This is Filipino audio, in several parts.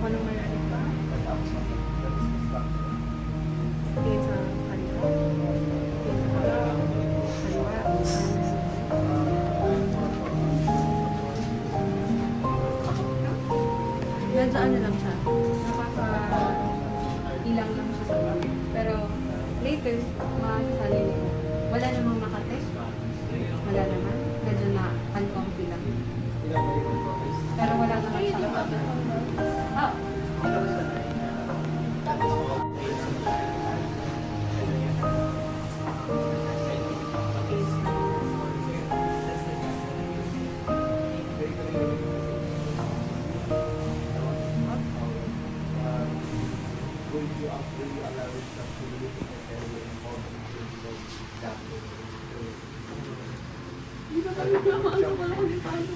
Ako nung malalim ba? Tingin sa kaliwa. Tingin sa kaliwa. Medyo ano lang siya. Nakaka-ilang lang siya sa pag. Pero later, makasasali niyo. Wala namang nakatest. Wala naman. Medyo na uncomfy lang. Pero wala naman siya. Ah!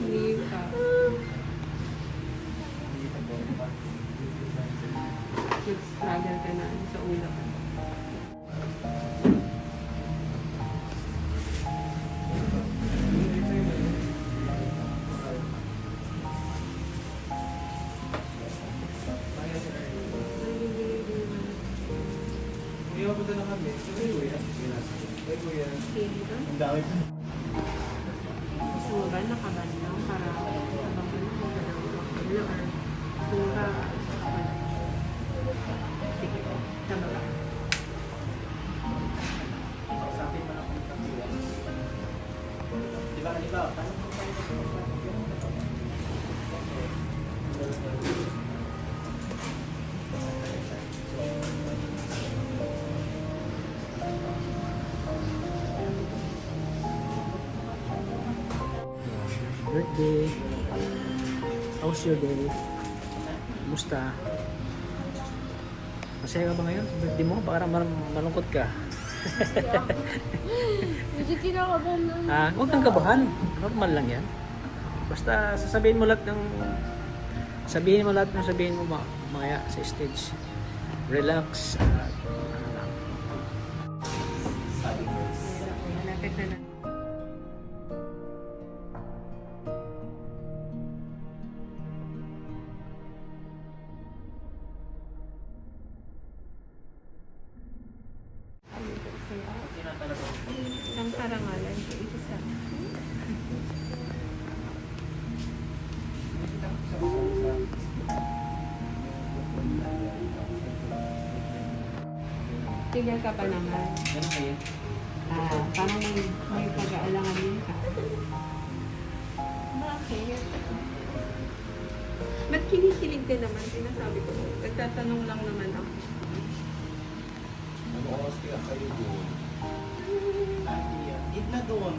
Hindi pa. Nag-struggle ka na sa una ka. Punta na kami. Sabi ko yan. Sabi ko yan. Ang dami pa. Gusto mo ba nakaban lang para habang mo or kung ka sige, tama ba? Sa atin pa na punta. Diba? Birthday. How's your day? Kumusta? Masaya ka ba ngayon? Birthday mo? Baka malungkot ka. Medyo kinakabahan lang. Huwag kang kabahan. Normal lang yan. Basta sabihin mo lahat ng sabihin mo mamaya sa stage. Relax. Ano lang. Malapit na lang. Isang karangalan ko, isa. Tigil ka pa naman. Ganun kayo? Parang may pag-aalangan din ka. Bakit? Ba't kinikilig din naman? Sinasabi ko. Nagtatanong lang naman ako. Ano oras kaya kayo doon? Eat na doon.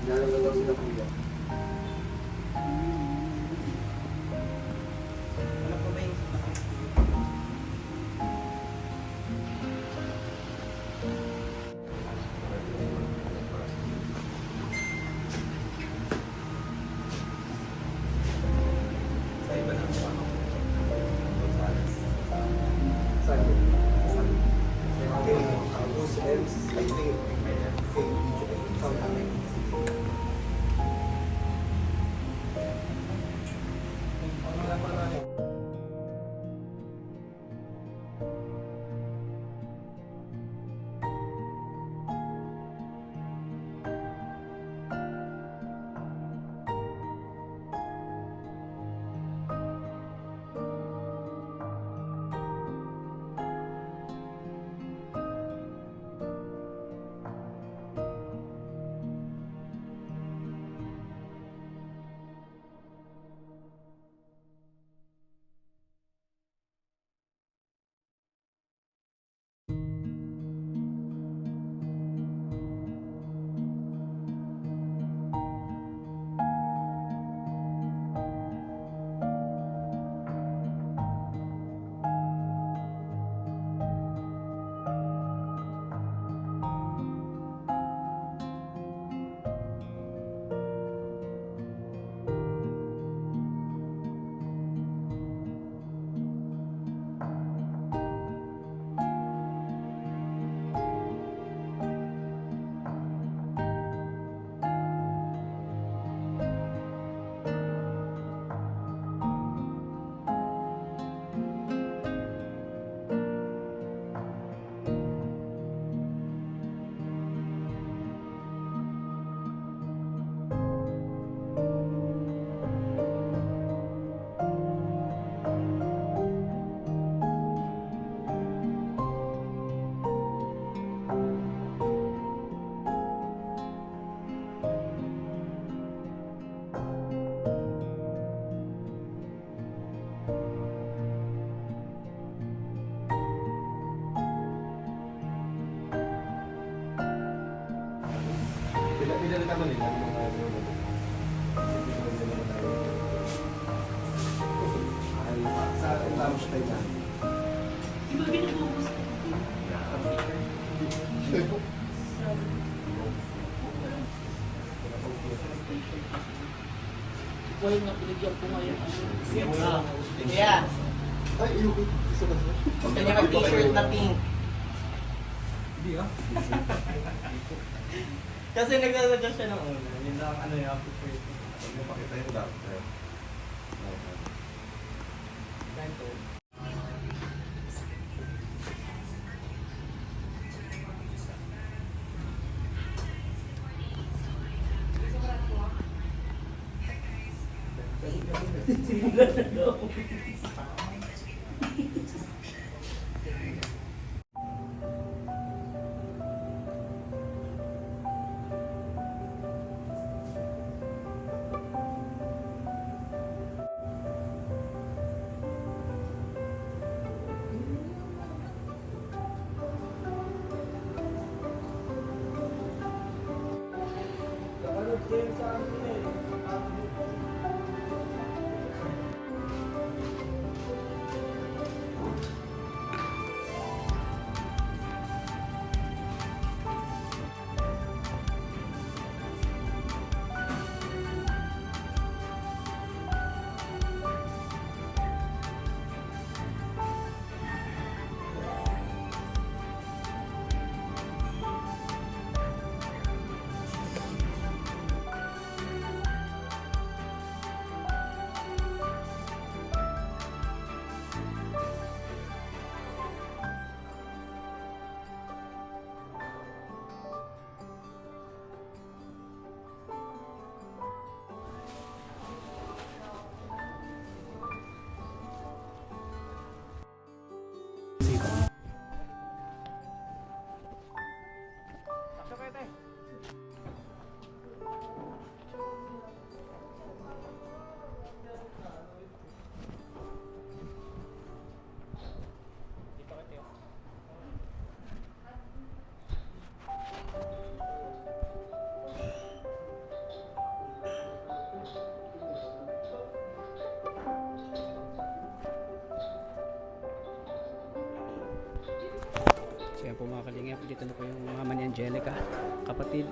Lalagalaw sila kuya. Ano pa ba yung sa iba ng ano? Those ends, I think, ano nila, yung mga sa tapos tayo na. Well, nga pinigyan ko ngayon. Yeah. Ay, yung isa ka sir? Gusto niya mag-t-shirt na pink. Hindi ah. Kasi nagsasadya siya ng una. Yun lang ano yung t-shirt. Huwag mo pakita yung doctor. So yan po mga kalingap, dito na po yung mama ni Angelica, kapatid.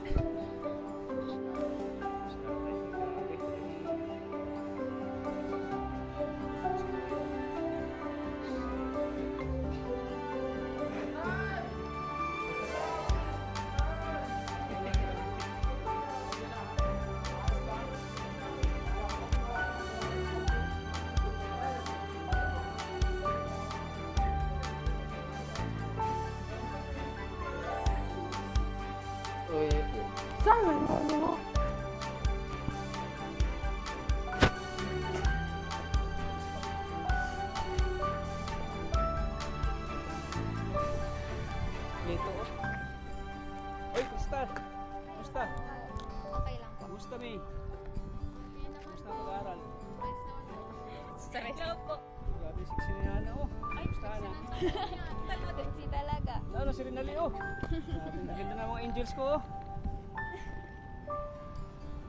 Dito. Oy, kumusta? Kumusta? Okay lang po. Kumusta, May? Kumusta ang pag-aaral? Stress lang po. Grabe, sexy na yan. Oh, Ay, kumusta ka na? sexy talaga. Lalo si Rinali, oh. Grabe, ang ganda na mga angels ko, oh.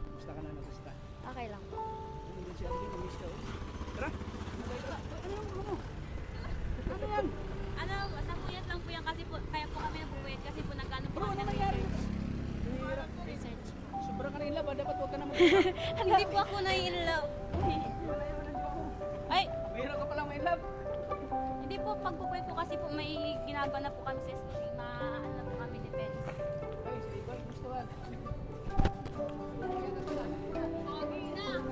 Kumusta ka na? Kumusta? Okay lang po. Ano din si Arlene? Namiss ka, oh. Tara. Ano yan? Ano, sa puyat lang po yan kasi po, kaya po kami nagpupuyat kasi po nagkano po Bro, kami ano ng nangyari? research. Hirap. Research. Sobrang ka na in love, ah. Dapat huwag ka na mag- Hindi po ako na-in-love. Ay, Mahirap ka palang ma-in-love. hindi po pagpupuyat po kasi po may ginagawa na po kami sa school. Ano na po kami defense. Ay, sa iba, gusto ka.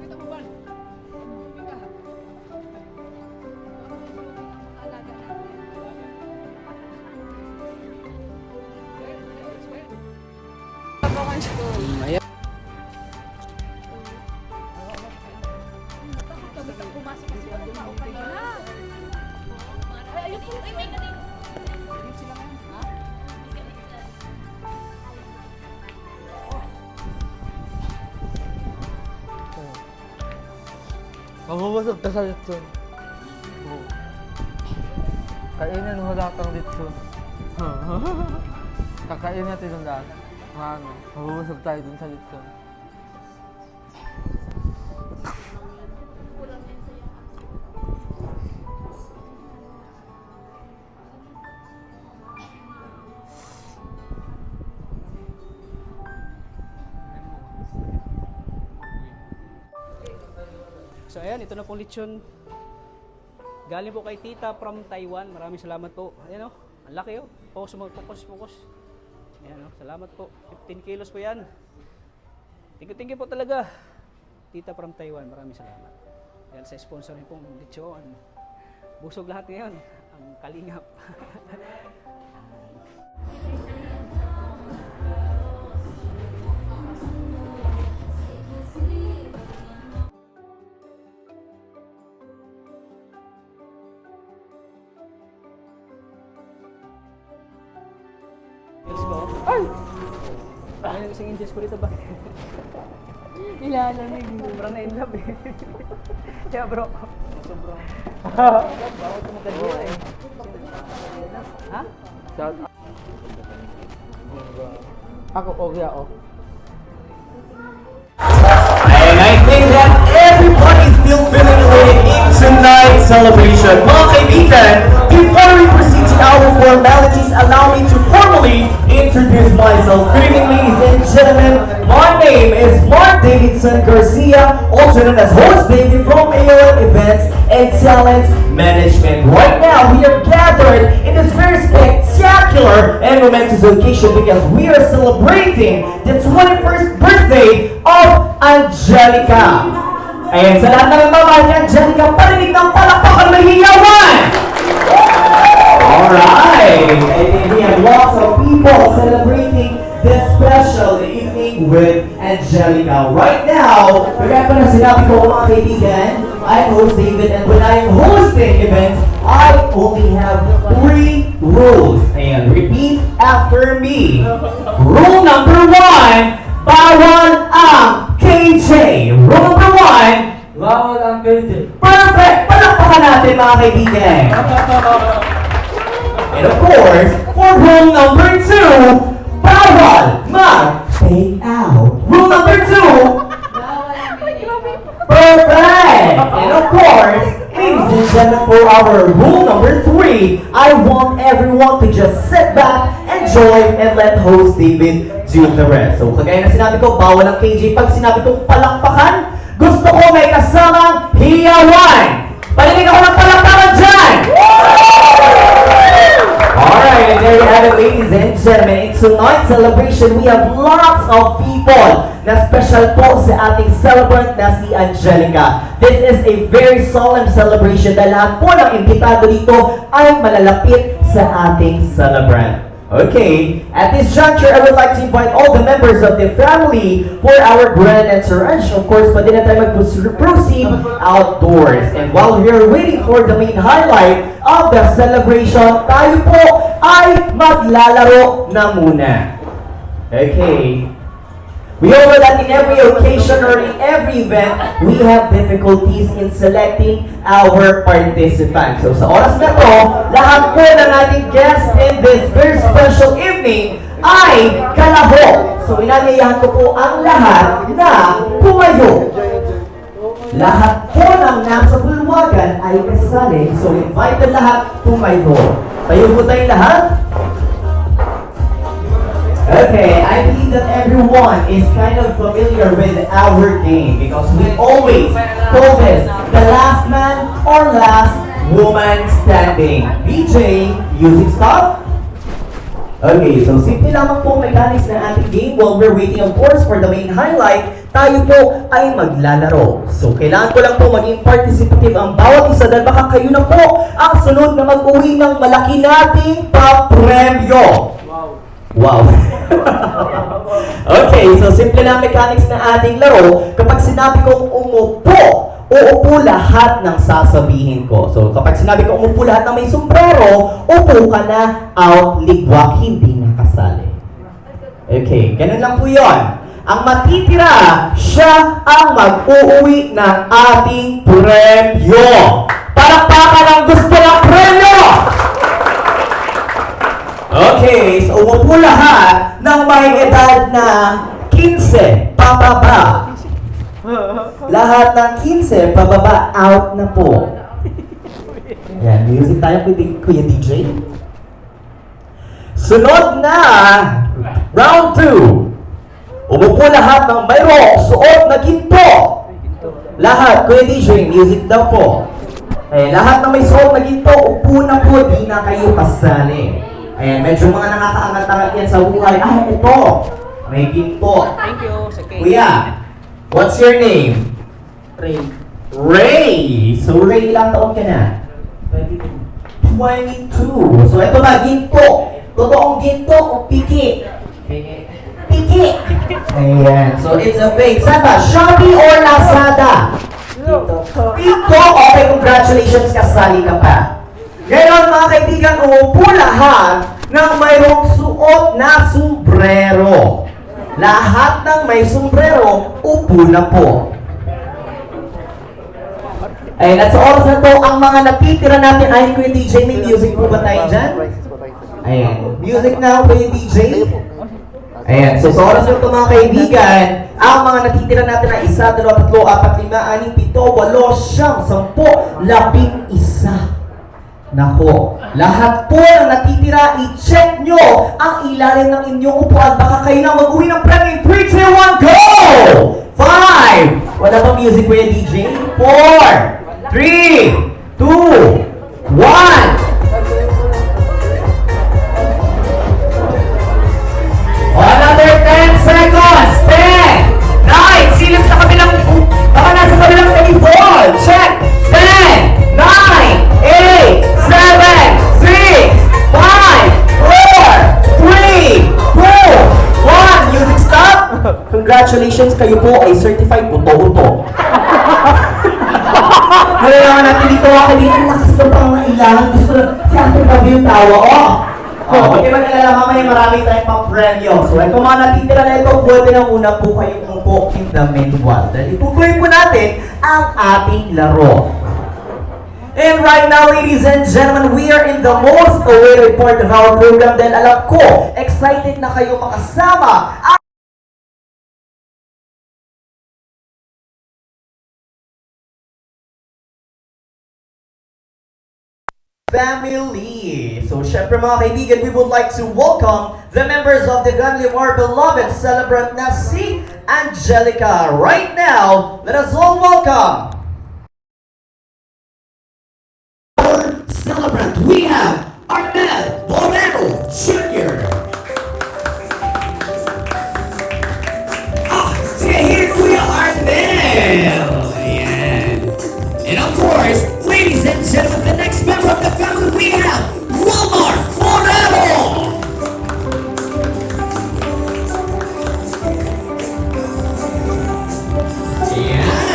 Kita mo ba? Alaga natin. Ayan. Pumasok kasi ako ng tao kayo na. Ay, ayun po. Ay, may galing. Ha? May galing sila. Mabubusog ka sa litson. Oo. Kainin mo lang kang litson. Kakain natin ng daan. Mabubusog tayo dun sa litson. So ayan, ito na pong lechon. Galing po kay Tita from Taiwan. Maraming salamat po. Ayan o, ang laki o. Focus. Ayan o, salamat po. 15 kilos po yan. Thank you po talaga. Tita from Taiwan, maraming salamat. Ayan sa sponsor niyo pong lechon. Busog lahat ngayon. Ang kalingap. Let's go. Ay! Ay, isang inches ko dito ba? Nilalamig mo. Sobrang na in love eh. Kaya bro. Sobrang. Bawal ko magkadila eh. Ha? Shout out. Ako, okay ako. And I think that everybody's still feeling it in tonight's celebration. Mga kaibigan, before we proceed to our formalities, allow me to formally introduce myself. Good evening, ladies and gentlemen. My name is Mark Davidson Garcia, also known as Host David from AOM Events and Talent Management. Right now, we are gathered in this very spectacular and momentous occasion because we are celebrating the 21st birthday of Angelica. Ayan, sa lahat ng nagmamahal ni Angelica, parinig ng palakpakan may hiyawan! Alright! And we have lots of people celebrating this special evening with Angelica. Right now, kaya pa na sinabi ko mga kaibigan, I'm host David, and when I'm hosting events, I only have 3 rules. Ayan, repeat after me. Rule number 1, bawal ang KJ. Rule number 1, Bawal ang KJ. perfect! Palakpakan natin mga kaibigan. And of course, for rule number 2, bawal mag-take out. Rule number 2, perfect! And of course, ladies and gentlemen, for our rule number 3, I want everyone to just sit back, enjoy, and let host David do the rest. So, kagaya na sinabi ko, bawal ang KJ. Pag sinabi kong palakpakan, gusto ko may kasamang hiyawan. Palinig ako ng palakpakan dyan! Alright, and there you have it, ladies and gentlemen. In tonight's celebration, we have lots of people na special po sa ating celebrant na si Angelica. This is a very solemn celebration dahil lahat po ng imbitado dito ay malalapit sa ating celebrant. Okay, at this juncture, I would like to invite all the members of the family for our grand entourage. Of course, pwede na tayo mag-proceed outdoors. And while we are waiting for the main highlight of the celebration, tayo po ay maglalaro na muna. Okay. We know that in every occasion or in every event, we have difficulties in selecting our participants. So sa oras na to, lahat po ng ating guests in this very special evening ay kalahok. So inanyayahan ko po ang lahat na pumayo. Lahat po ng nasa bulwagan ay kasali. So invite the lahat pumayo. Tayo po tayong lahat. Okay, I believe that everyone is kind of familiar with our game because we always call this the last man or last woman standing. DJ, music stop. Okay, so simple lamang po mechanics ng ating game while we're waiting of course for the main highlight. Tayo po ay maglalaro. So kailangan ko lang po maging participative ang bawat isa dahil baka kayo na po ang sunod na mag-uwi ng malaki nating papremyo. Wow. Okay, so simple na mechanics na ating laro. Kapag sinabi kong umupo, uupo lahat ng sasabihin ko. So kapag sinabi kong umupo lahat ng may sombrero, upo ka na, out, ligwak, hindi nakasali. Okay, ganun lang po yun. Ang matitira, siya ang mag-uuwi ng ating premyo. Palakpakan ang gusto ng premyo! Okay, so umupo lahat. ng may edad na 15 pababa. Lahat ng 15 pababa, out na po. Yan, music tayo, Kuya DJ. Sunod na, round 2. Umupo lahat ng mayroong suot na ginto. Lahat, Kuya DJ, music daw po. Lahat ng may suot na ginto, upo na po, di na kayo pasali. Medyo mga nakakaangat-angat yan sa buhay. Ito, may ginto. Thank you sa cake. Kuya, what's your name? Ray. Ray! So, Ray, ilang taon ka na? 22. So, ito ba, ginto? Totoong ginto o piki? Piki! Ayan. So, it's a fake. Saan ba? Shopee or Lazada? Piko! Okay, congratulations, kasali ka pa. Ngayon, mga kaibigan, umupo lahat ng mayroong suot na sombrero. Lahat ng may sombrero, upo na po. Ayun, at sa oras na to, ang mga natitira natin, ay Kuya DJ, may music po ba tayo dyan? Ayan, music na Kuya DJ. Ayan, so sa oras na to mga kaibigan, ang mga natitira natin ay 1, 2, 3, 4, 5, 6, 7, 8, 9, 10, 11. Nako, lahat po ng natitira, i-check nyo ang ilalim ng inyong upuan. Baka kayo na mag-uwi ng premyo. 3, 2, 1, go! 5! Wala ba music Kuya DJ? 4! 3, 2, 1. Another 10 seconds. 10, 9, silip sa kabilang, baka nasa kabilang table. Check. 10, 9, 8, 7, 6, 5, 4, 3, 2, 1. Music stop. Congratulations, kayo po ay certified uto-uto. Kailangan natin dito ako dito. Ang lakas ng pangailangan. Gusto na sa ating gabi yung tawa. Huwag kayo mag-alala, mamaya marami tayong pang-premyo. So, ito mga natitira na ito, pwede na muna po kayong umupo in the meanwhile. Dahil itutuloy po natin ang ating laro. And right now, ladies and gentlemen, we are in the most awaited part of our program. Dahil alam ko, excited na kayo makasama family. So, syempre mga kaibigan, we would like to welcome the members of the family of our beloved celebrant na si Angelica. Right now, let us all welcome our celebrant. We have Arnel Moreno Jr. Say here, Kuya Arnel. Ayan. And of course, ladies and gentlemen, the next member of the family we have, Wilmar Moreno!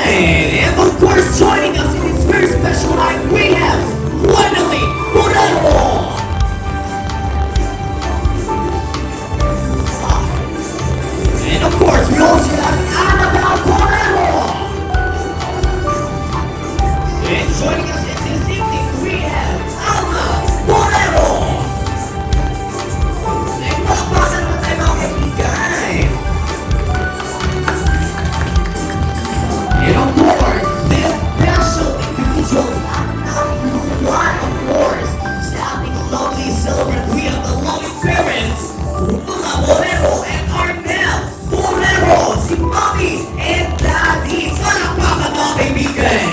And of course, joining us in this very special night, we have Wendely Moreno! And of course, we also have Annabelle Moreno! And joining us in this evening, we have Alma Moreno! And pakpakan naman tayo mga kaibigan! And of course, this special individual is one, of course, sa ating lovely celebrant. We have the loving parents, Lula Moreno and Arnel Moreno, si Mommy and Daddy. Palakpakan mga kaibigan!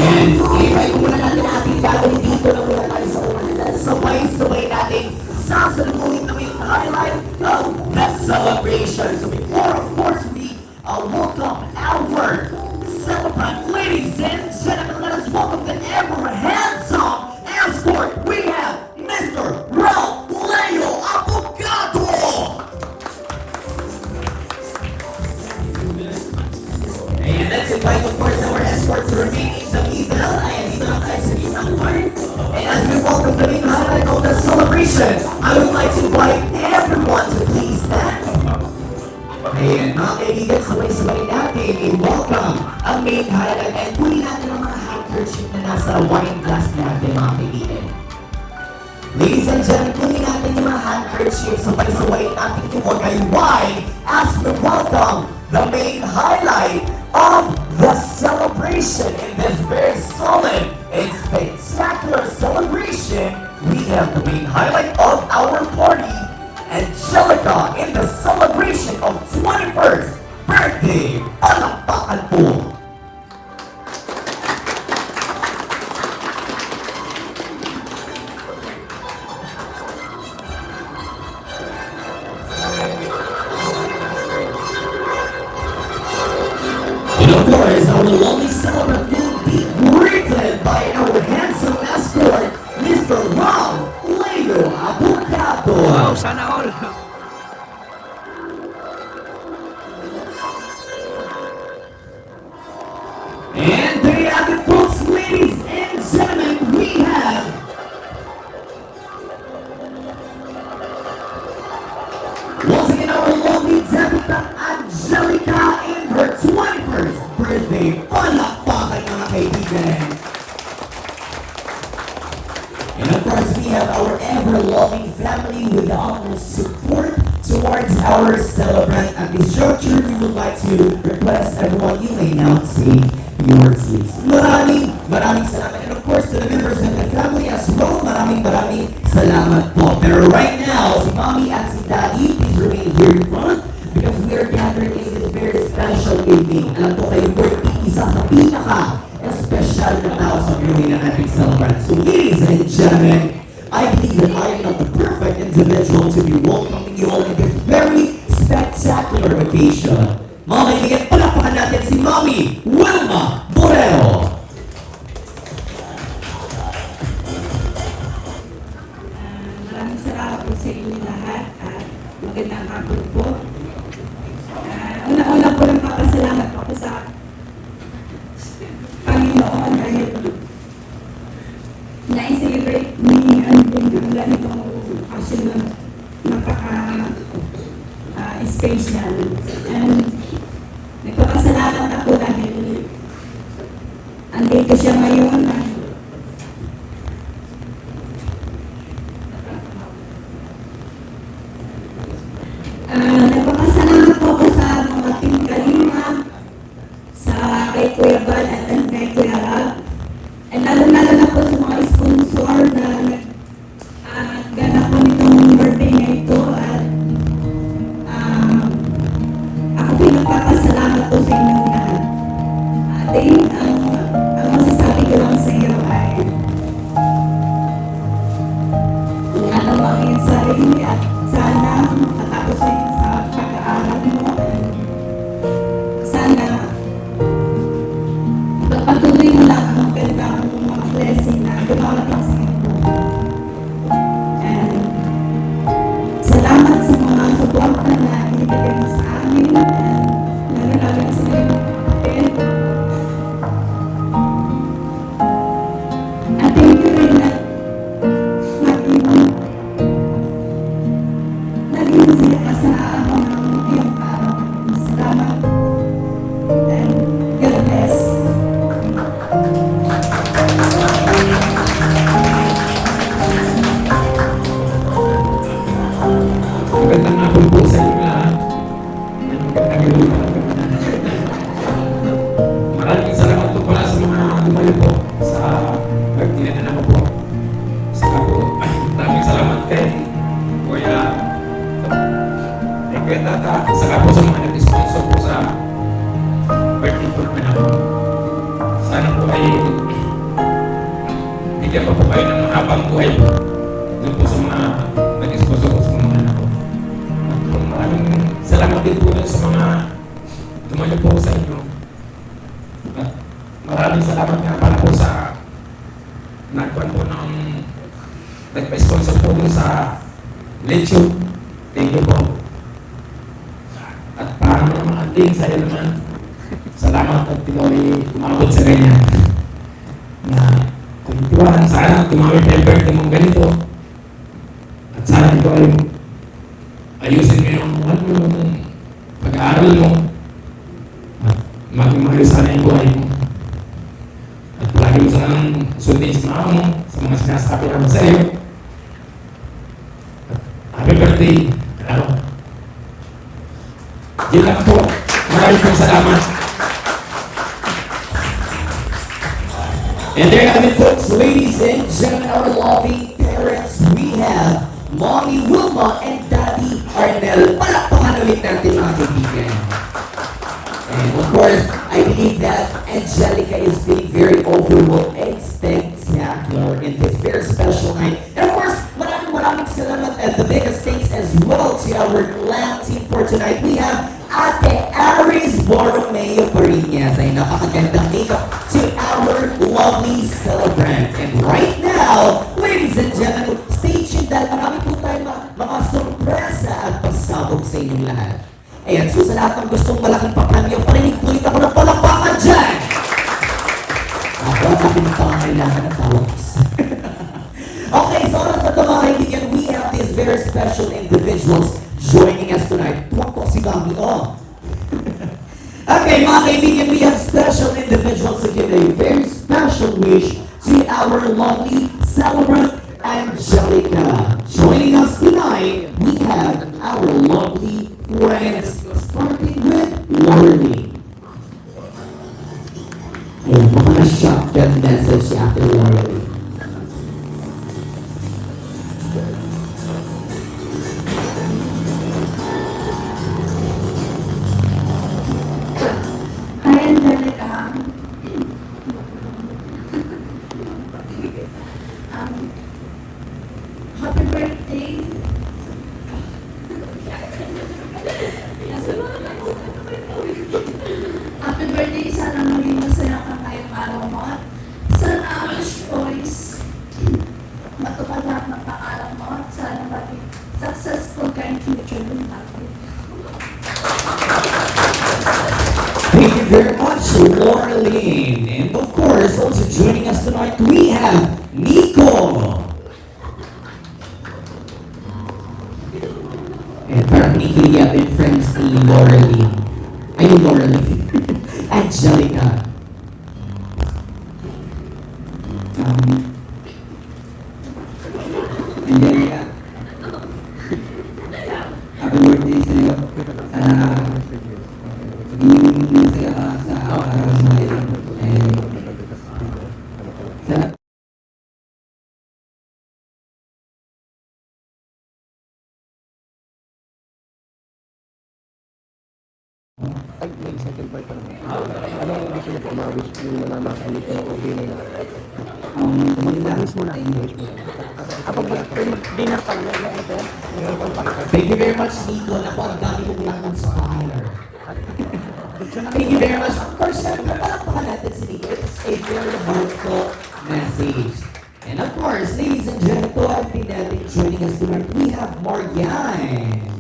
And i-try ko muna natin ating gagawin dito na muna tayo sa umanan. Sabay-sabay natin sasaluhin na may highlight of the celebration. So before, of course, we welcome our celebrant. Ladies and gentlemen, let us welcome the ever handsome escort. We have Mr. Ralph Leo Abogado. And let's invite, of course, our escort to remain in the middle. Ayan, dito lang tayo sa gitnang part. And as we welcome the main highlight of the celebration, I would like to invite everyone to please stand. Ayan. And mga kaibigan, sabay-sabay natin i-welcome ang main highlight and kunin natin ang mga handkerchief na nasa wine glass natin mga kaibigan. Ladies and gentlemen, kunin natin yung mga handkerchief, sabay-sabay natin tumagay wine as we welcome the main highlight of the celebration in this very solid and spectacular celebration. We have the main highlight of our party, Angelica, in the celebration of 21st birthday. Palakpakan po! And of course, our lovely celebrant will be greeted by our handsome escort, Mr. Ram Leo Abogado. Wow, sana all. And there you have it, folks, ladies and gentlemen, we have once again our lovely debutante Angelica in her 21st birthday. Palakpakan mga kaibigan. And of course, we have our ever-loving family with the utmost support towards our celebrant. At this juncture, we would like to request everyone you may now take your seats. Maraming salamat. And of course, to the members of the family as well, maraming salamat po. Pero right now, si Mommy at si Daddy, please remain here in front because we are gathering in this very special evening. Alam ko kayo, birthday, isa sa pinaka-special na tao sa buhay ng ating celebrant. So ladies and gentlemen, I believe that I am not the perfect individual to be welcoming you all in this very spectacular occasion. Mga kaibigan, palakpakan natin si Mommy Wilma Borrero. Maraming salamat po sa inyo lahat at magandang hapon po. Una-una po lang papasalamat ako sa Panginoon dahil na-celebrate ni ang ganitong occasion na napaka-special. And nagpapasalamat ako dahil andito siya ngayon. Nagpapasalamat po ako sa mga team Kalima, sa kay Kuya Bal at kay Kuya Rab. And lalo-lalo na po sa mga sponsor na ganap po nitong birthday na ito. At ako pinagpapasalamat po sa inyong lahat. Ating, ang masasabi ko lang sa iyo ay ingatan mo ang iyong sarili at sana matapos na yun sa pag-aaral mo. Sana pagpatuloy mo lang ang magandang mga blessing na dumarating sa iyo. And salamat sa mga suporta na ibigay mo sa amin. And lalo-lalo sa iyo. At thank you rin na naging siya ka sa ako ng iyong araw. Salamat. And God bless. Magandang hapon po sa inyo lahat. Maraming salamat po pala sa mga lumayo po sa pagtinanan ako po. Saka po, maraming salamat kay Kuya Tata. Saka po sa mga nag-sponsor po sa birthday po namin ako. Sana po ay bigyan pa po kayo ng mahabang buhay po. Doon po sa mga nag-sponsor po sa mga anak ko. Maraming salamat din po sa mga tumayo po sa inyo. At maraming salamat nga pala po sa nagpan po ng nagpa-sponsor po dun sa Lechon. Thank you po. At parang mga ating sa'yo naman, salamat at tumabot sa ganyan. Na kumituan, sana tumawid tayo birthday mong ganito. At sana ito ay ayusin mo yung pag-aaral pag-aaral mo. At maging maging sana yung buhay mo. At palagi mo sanang sundin sa mga mo, sa mga sinasabi naman sa iyo. At happy birthday. Ano? Yun lang po. Maraming pong salamat. And there you have it, folks, ladies and gentlemen, our loving parents. We have Mommy Wilma and Daddy Arnel. Palakpakan ulit natin mga kaibigan. And of course, I believe that Angelica is feeling very overwhelmed and spectacular in this very special night. And of course, maraming salamat, and the biggest thanks as well to our glam team for tonight. We have Ate Aris Borromeo Parinas. Ay napakagandang makeup to our lovely celebrant. And right now, ladies and gentlemen, stay tuned dahil marami po tayo mga sorpresa at pagsabog sa inyong lahat. Ayan, so sa lahat ng gustong malaking papremyo, parinig ulit ako ng palakpakan dyan! Ako at aking pangangailangan ng tawag. Okay, so oras na ito mga kaibigan, we have these very special individuals joining us tonight. Tuwag po si Mami, oh! Okay, mga kaibigan, we have special individuals to give a very special wish to our lovely celebrant, Angelica. Joining us tonight, we have our lovely friends, starting with Lorly. Ayun, baka na-shock yung message after Lorly. Hi, Angelica. Happy birthday. Happy birthday. Sana maging masaya ka ngayong araw mo. At sana ang choice matupad lahat ng pangarap mo. At sana maging successful ka in future mo natin. Thank you very much, Laureline. And of course, also joining us tonight, we have Nico. And parang kinikilig yung friends ni Laureline. Ay, yung Laureline. Angelica. Angelica. Happy birthday sa'yo. Sana hindi masaya ka sa araw mo ngayon. Sana Ay, may second part pa naman. Ano ang gusto niyo po ma-wish yung nananakalit ko okay na yun? Mag-wish mo na. Mag-dinner pa lang. Thank you very much, Nico. Naku, ang dami mo kailangan sa fire. Thank you very much. Of course, napalakpakan natin si Nico. It's a very heartfelt message. And of course, ladies and gentlemen, to have been joining us tonight, we have Marianne.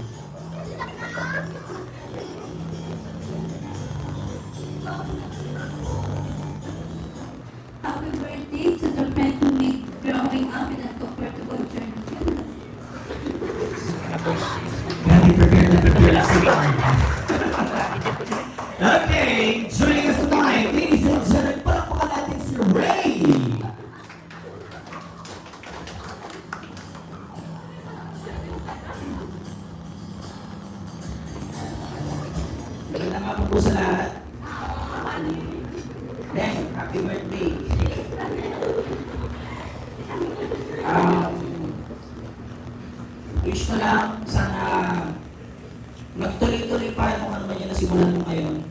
Happy birthday to the friend who made growing up in a comfortable journey. Grabe, prepare si Marianne. Okay, joining us tonight, ladies and gentlemen, palakpakan natin si Ray. Magandang hapon po sa lahat. Then, happy birthday. Wish ko lang, sana magtuloy-tuloy pa kung ano man yung nasimulan mo ngayon.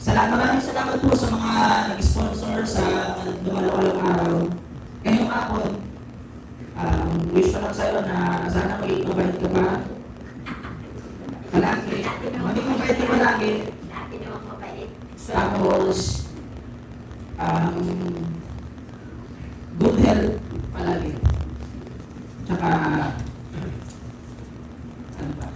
Maraming salamat po sa mga nag-sponsor sa dumalawalang araw. Ngayong hapon, wish ko lang sa'yo na sana maging mabait ka pa. Palagi. Maging mabait ka palagi. Tapos, good health palagi. Tsaka, ano ba?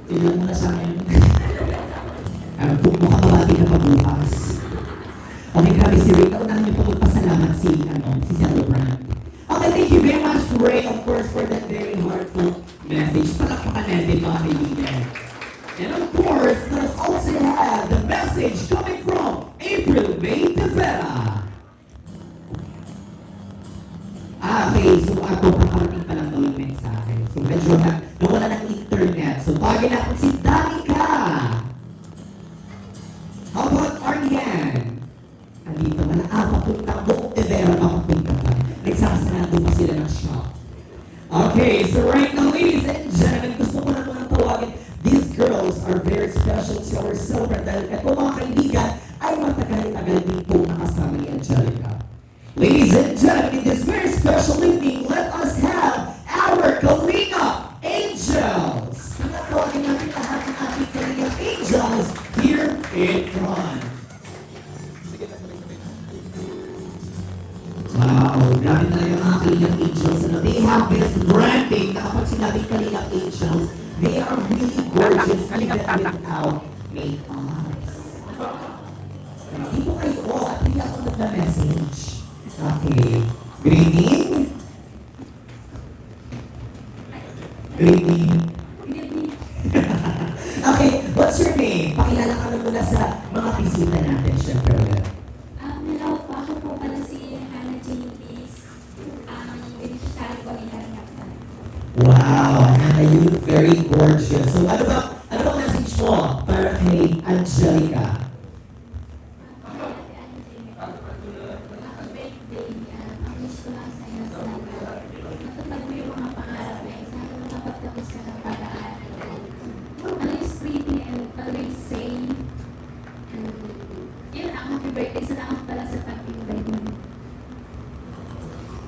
Tignan mo na sa akin. Mukhang kabati na pabukas. Okay, grabe si Ray. Kaunahan niyo po magpasalamat si Celebrant. Okay, thank you very much, Ray, of course, for that very heartfelt message. Palakpakan natin mga kaibigan. And of course, let's also have the message coming from April May Tavera. Okay, so ako kakarating pa lang daw yung mensahe. So medyo nawala ng internet. So bagay natin si Danica. How about Ariane? Andito na nakapunta buong Tavera makapunta pa. Nagsasarado pa sila ng shop. Okay, so right now, ladies and gentlemen, gusto ko na mga tawagin. These girls are very special to our celebrant dahil ito mga kaibigan ay matagal-tagal din po nakasama ni Angelica. Ladies and gentlemen, in this very special evening, let us have our Kalinga Angels! Tawagin natin lahat ng ating Kalinga Angels here in front. Wow, grabe talaga yung mga Kalinga Angels. Ano, they have this branding na kapag sinabing Kalinga Angels, they are really gorgeous even without makeup. Hindi po kayo, at hindi ako nagna-message. Okay. Greeting? Greeting? Okay, what's your name? Pakilala ka na muna sa mga bisita natin, syempre ulit. Hello po, ako po pala si Hannah Jane Peace. Beneficiary po ni Kalinga. Wow, Hannah, you look very gorgeous. So ano ba message mo para kay Angelica?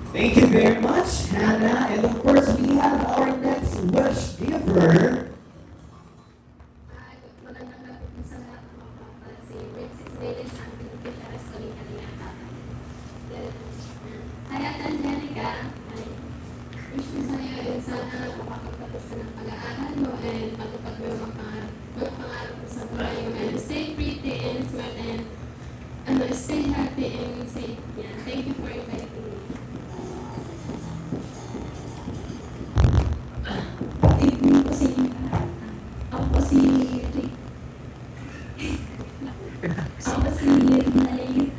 Thank you very much, Hannah. And of course, we have our next wish giver. Hi, Angelica. Wish ko sa'yo sana makapagtapos ka ng pag-aaral mo and matupad mo yung mga pangarap mo sa buhay mo and stay pretty and smart and stay happy and safe. Yeah. Thank you for inviting me. Evening po sa inyo lahat. Ako po si Rick. Ako po si Rinalay.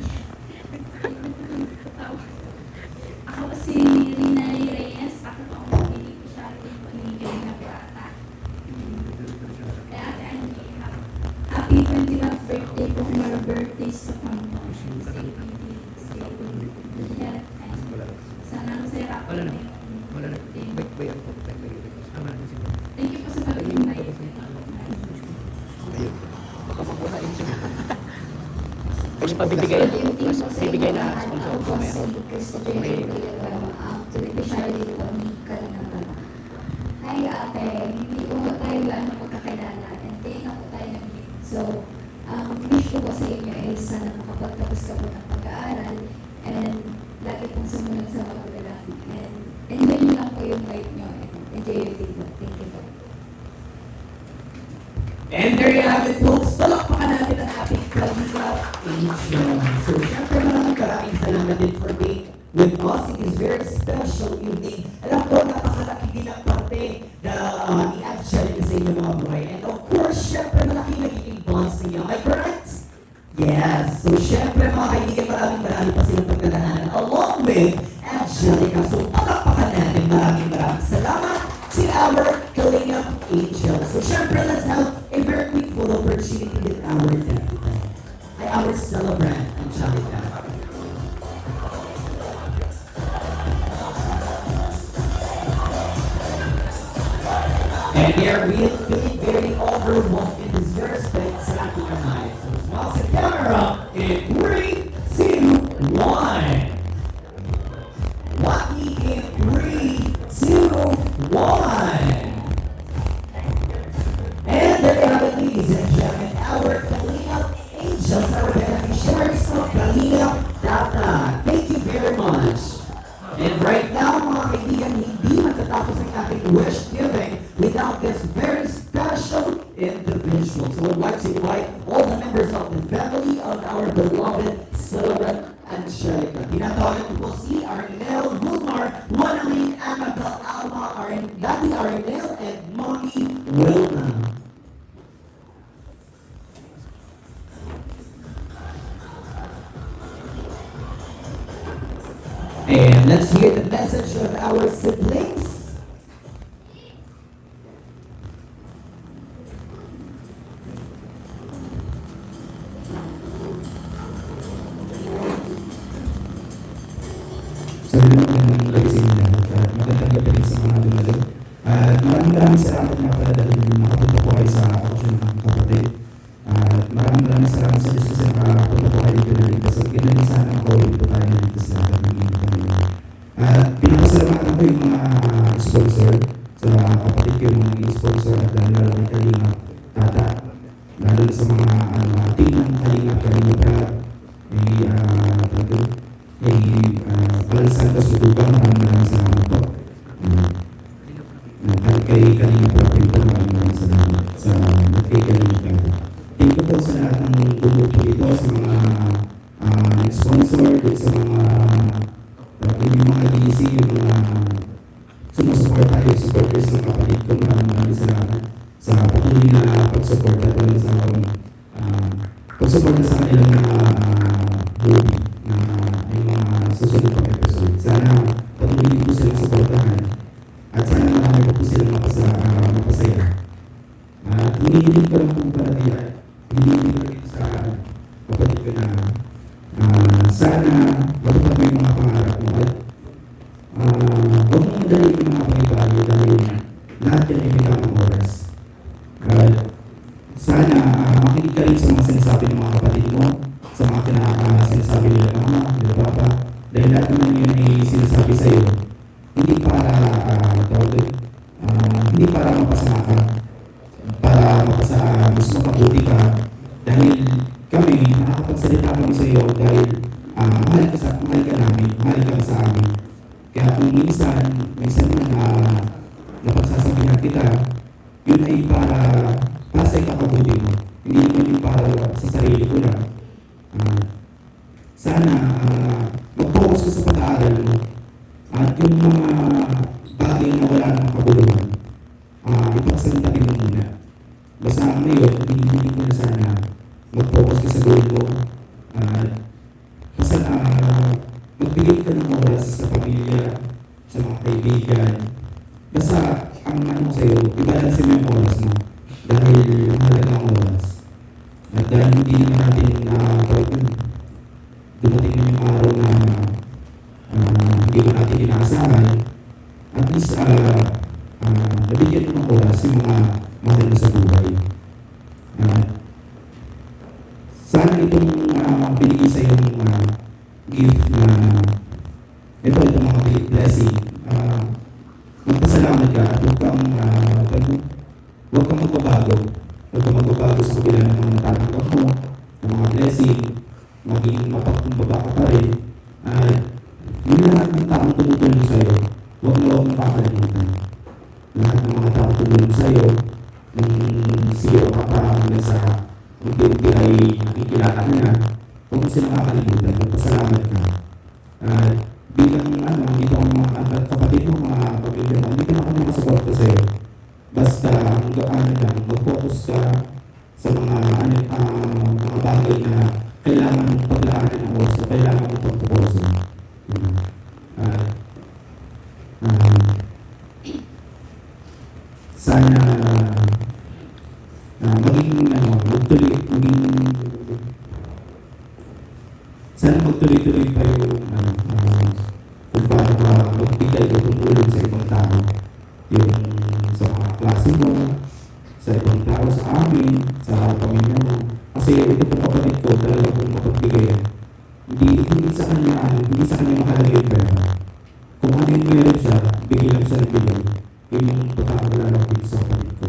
Ako po si Rinalay Reyes. Ako po ang beneficiary po ni Kalinga Prata. Kaya ate Angie, happy 21st birthday po kung mga birthdays sa Panginoon. Stay happy, stay health, and sana masaya po na yung birthday. Thank you po sa pag-invite. Tapos pabibigay, bibigay na sponsor ko meron. Hi ate, hindi ko tayo ano magkakilala and day na po tayo nag-meet. So, wish ko po sa inyo is sana makapagtapos ka po ng pag-aaral and lagi pong sumunod sa mga bilang and enjoy nyo lang po yung life nyo and enjoy your day po. Thank you po. And there you have it, folks. Palakpakan natin ang ating Kalinga Angels. So, syempre maraming salamat din for being with us. It is very special evening. Alam ko, napakalaki din ang parte na ni Angelica sa inyo mga buhay. And of course, syempre malaki nagiging bonds ninyo. Am I correct? Yes. So, syempre mga kaibigan, marami pa silang pagdadaanan along with Angelica. So, palakpakan natin. Maraming salamat to our Kalinga Angels. So, syempre, let's have a very quick photo opportunity with our deputy. Our celebrant, Angelica. And they are really feeling very overwhelmed in this very spectacular night. So smile sa camera in 3, 2, 1. Lucky in 3, 2, 1. And there you have it, ladies and gentlemen, our Kalinga Angels, our beneficiaries of Kalinga Data. Thank you very much. And right now, mga kaibigan, hindi matatapos ang ating wish giving without this very special individual. So I'd like to invite all the members of the family of our beloved celebrant Angelica. Tinatawagan ko po si Arnel Gulmar, Juanaline Annabel Alma, Daddy Arnel, Welcome. And let's hear the message of our siblings. So, magandang gabi sa inyo lahat. At magandang gabi rin sa mga dumalo. At maraming salamat nga pala dahil nakapunta po kayo sa aksyon ng kapatid. At maraming salamat sa Diyos kasi nakapunta po kayo dito na ligtas. At ganda rin sana makauwi dito tayo na ligtas lahat at magiging kami. At pinapasalamatan ko yung mga sponsor sa kapatid ko yung mga sponsor at lalo na Kalinga, Tata. Lalo na sa mga team ng Kalinga, Brad, Paul Santos Utuba, maraming salamat po. Kay Kalinga Brad po, maraming salamat sa kay Kalinga Brad. Thank you po sa lahat ng bumuto dito, sa mga sponsor, sa mga yung mga DC, yung mga sumusuporta, yung supporters ng kapatid ko, maraming salamat sa patuloy na pag-support at sa pag-support sa kanilang mga movie na yung mga susunod pang episode. Sana patuloy din po silang supportahan at sana marami po silang mapasaya. At hinihiling ko lang po para hinihiling ko rin sa kapatid ko na sana matupad mo yung mga pangarap mo at huwag mong madali yung mga pangibago dahil lahat yan ay may tamang oras. At sana makinig ka rin sa mga sinasabi ng mga kapatid mo, sa mga sinasabi nila mama, nila papa, dahil lahat naman yun ay sinasabi sa iyo hindi para hindi para mapasama ka, para mas makabuti ka, dahil kami nakakapagsalita kami sa iyo dahil mahal ka namin, mahal ka sa amin. Kaya kung minsan na napagsasabihan kita, yun ay para sa ikapabuti mo. Hindi naman yung para sa sarili ko lang. Sana mag-focus ka sa pag-aaral mo. At yung mga bagay na wala ng kabuluhan, ipagsalitahin mo muna. Basta ngayon, hindi ko na sana mag-focus ka sa goal mo. Basta magbigay ka ng oras sa pamilya, sa mga kaibigan. Basta ang ano sa'yo, ibalansin mo yung oras mo. Dahil mahalaga ang oras. At dahil hindi naman natin dumating na yung araw na hindi mo natin inaasahan, at least nabigyan mo ng oras yung mga mahal mo sa buhay. Sana itong binigay sa yung gift na itong mga blessing, magpasalamat ka at huwag kang magbabago. Huwag kang magbabago sa kabila ng mga natatanggap mo, ng mga blessing, maging mapagkumbaba ka pa rin. At yung lahat ng taong tumutulong sa'yo, huwag mong kakalimutan. Lahat ng mga taong tumulong sa'yo, nung siyo ka pa hanggang sa unti-unti ay nakikilala ka na, huwag mo silang kakalimutan. Magpasalamat ka. At bilang dito ang mga kapatid mo, mga pamilya mo, hindi ka na kami masuporta sa'yo. Basta ang gaan lang, mag-focus ka sa mga bagay na kailangan mong paglaanan ng oras, kailangan mong pagpuposin. Sana magtuloy-tuloy pa yung kung paano ka magbigay o tumulong sa ibang tao. Yung sa mga klase mo, sa ibang tao, sa amin, sa pamilya mo. Kasi ito pong kapatid ko, talaga pong mapagbigay. Hindi sa kanya mahalaga yung pera. Kung ano yung meron siya, bigay lang siya ng bigay. Yun yung pagkakalalapit sa kapatid ko.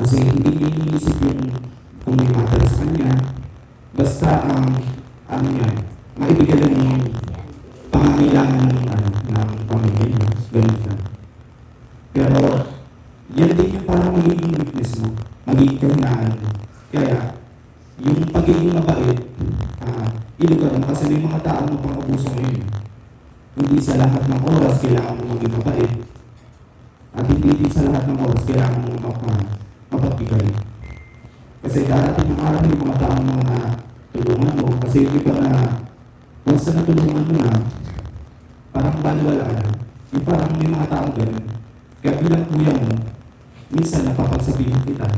Kasi hindi niya iniisip yung kung may matter sa kanya, basta maibigay lang yung pangangailangan ng pamilya niya. Ganun siya. Pero, yan din yung parang magiging weakness mo, magiging kahinaan mo. Kaya, yung pagiging mabait, ilugar mo kasi may mga taong mapang-abuso ngayon. Hindi sa lahat ng oras kailangan mo maging mabait. At hindi din sa lahat ng oras kailangan mo mapagbigay. Kasi darating ng araw yung mga taong mga tulungan mo. Kasi yung iba na once na natulungan mo na, parang baliwala na. Yung parang may mga taong ganun. Kaya bilang kuya mo, minsan napapagsabihin kita.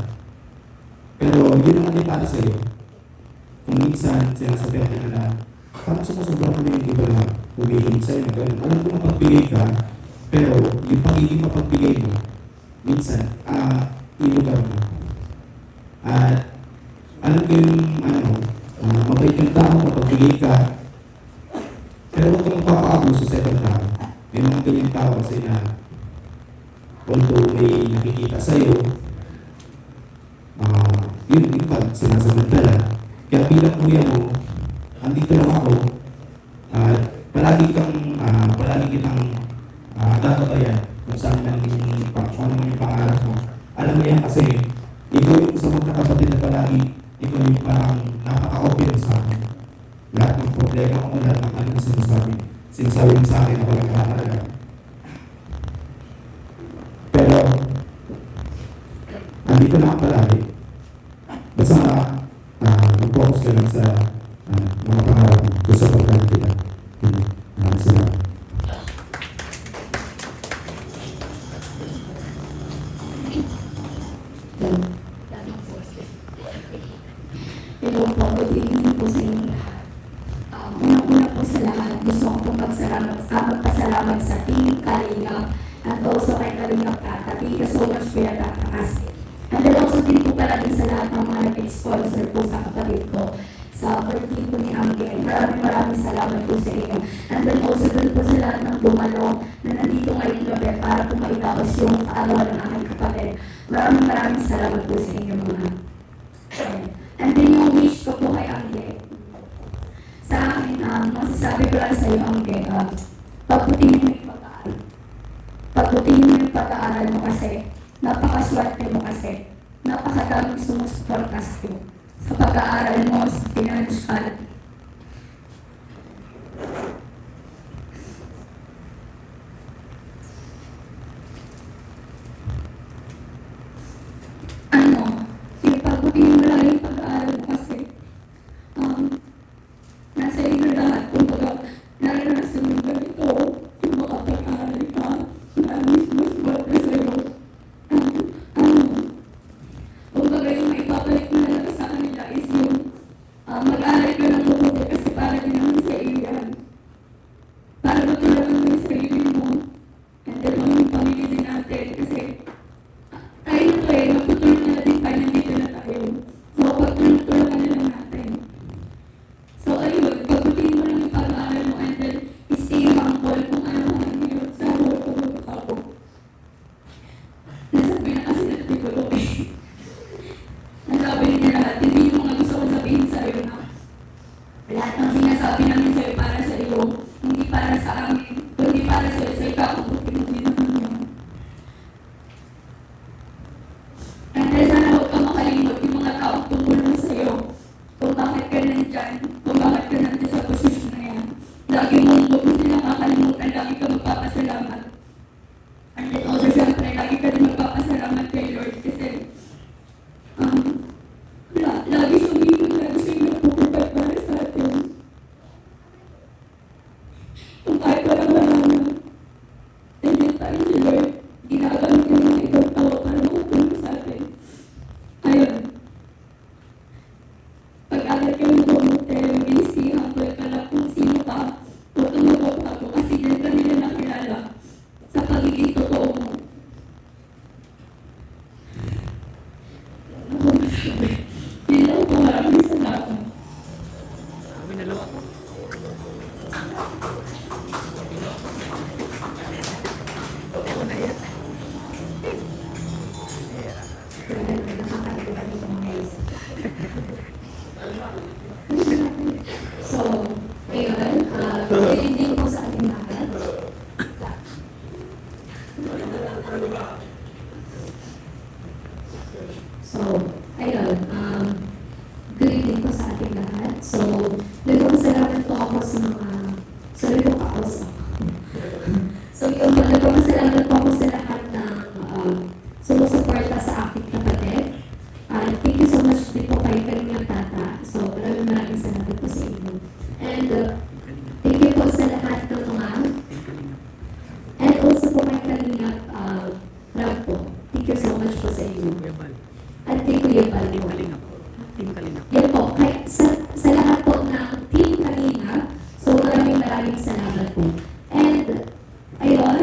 Pero yun naman din para sa'yo. Kung minsan sinasabihan ka na, parang sumusobra mo na yung iba na humihiling sa'yo na gano'n. Alam ko mapagbigay ka, pero yung pagiging mapagbigay mo, minsan, ilugar mo. At alam ko yung mabait kang tao, mapagbigay ka, pero huwag kang papaabuso sa ibang tao. May mga ganyang tao kasi na although may nakikita sa'yo, yun pag sinasamantala. Kaya bilang kuya mo, andito lang ako, at palagi kitang tatabayan kung saan man yung pangarap mo. Alam mo yan kasi, ikaw yung sa mga kapatid na palagi, ikaw yung parang napaka-open sa akin. Lahat ng problema ko, lahat ng ano sinasabi mo sa akin na walang kakalaga. Pero, andito na ako palagi. Basta mag-focus ka lang sa mga pangarap mo. Gusto ko pagkain kita. Salamat. Hello po, good evening po sa inyo lahat. Unang-una po sa lahat, gusto ko pong magpasalamat sa Team Kalingap at also kay Kalingap Tata. Thank you so much for your tatas. And then also din po pala din sa lahat ng mga nag-sponsor po sa kapatid ko sa birthday po ni Angel. Maraming salamat po sa inyo. And then also din po sa lahat ng dumalo na nandito ngayong gabi para po maitapos yung kaarawan ng aking kapatid. Maraming salamat po sa inyo mga. And then yung wish ko po kay Angel. Sa akin, masasabi ko lang sa iyo, Angel, pagputihin mo yung pag-aaral. Pagputihin mo yung pag-aaral mo kasi napakaswerte mo kasi napakadaming sumusuporta sa iyo. Sa pag-aaral mo, sa financial. Yung pagputihin mo lang yung pag-aaral mo kasi nasa inyo lahat kung baga naranasan mo ganito yung makapag-aaral ka na mismo swerte sa'yo. Kung baga yung may babalik mo na lang sa kanila is yung mag-aaral ka ng mabuti kasi para din naman sa iyo yan. Para matulungan mo yung sarili mo and then yung pamilya din natin kasi tayo na to magtutulong na din tayo nandito na tayo. So pagtulong-tulungan na lang natin. So ayun, pagputihin mo lang yung pag-aaral mo and then stay humble kung ano man yun sa work ako. Nasabi na kasi natin ko to. Nasabi niya lahat, hindi yung mga gusto ko sabihin sa iyo na lahat ng sinasabi namin sa iyo para sa iyo, hindi para sa amin, kundi para sa iyo, sa ikabubuti mo din naman yun. And then sana huwag ka makalimot yung mga taong tumulong sa iyo. Kung bakit ka nandyan, kung bakit ka nandyan sa posisyon na yan. Lagi mong huwag mo silang kakalimutan, lagi ka magpapasalamat. And then also syempre, lagi ka rin magpapasalamat kay Lord kasi lagi sumibig, lagi siyang nagpuputay para sa atin. Kung kahit walang na, nandiyan tayo si Lord, ginagamit niya ng ibang tao para makatulong sa atin. Ayun. Pag-aral ka ng mabuti, mag-stay humble ka lang kung sino ka, huwag kang magbabago kasi dyan ka nila nakilala sa pagiging totoo mo. Yun lang po, maraming salamat. Kami na lang. So, ayun, hindi po sa ating lahat. So, ayun, good evening po sa ating lahat. So, nagpapasalamat po ako sa mga, sorry po ako sa, so yun, nagpapasalamat po ako sa lahat ng Kalingap Rab po. Thank you so much po sa inyo. Kuya Bal. At kay Kuya Bal Team po. Kalingap. Team Kalingap. Yan po, kaya sa lahat po ng Team Kalingap, so maraming salamat po. And, ayun,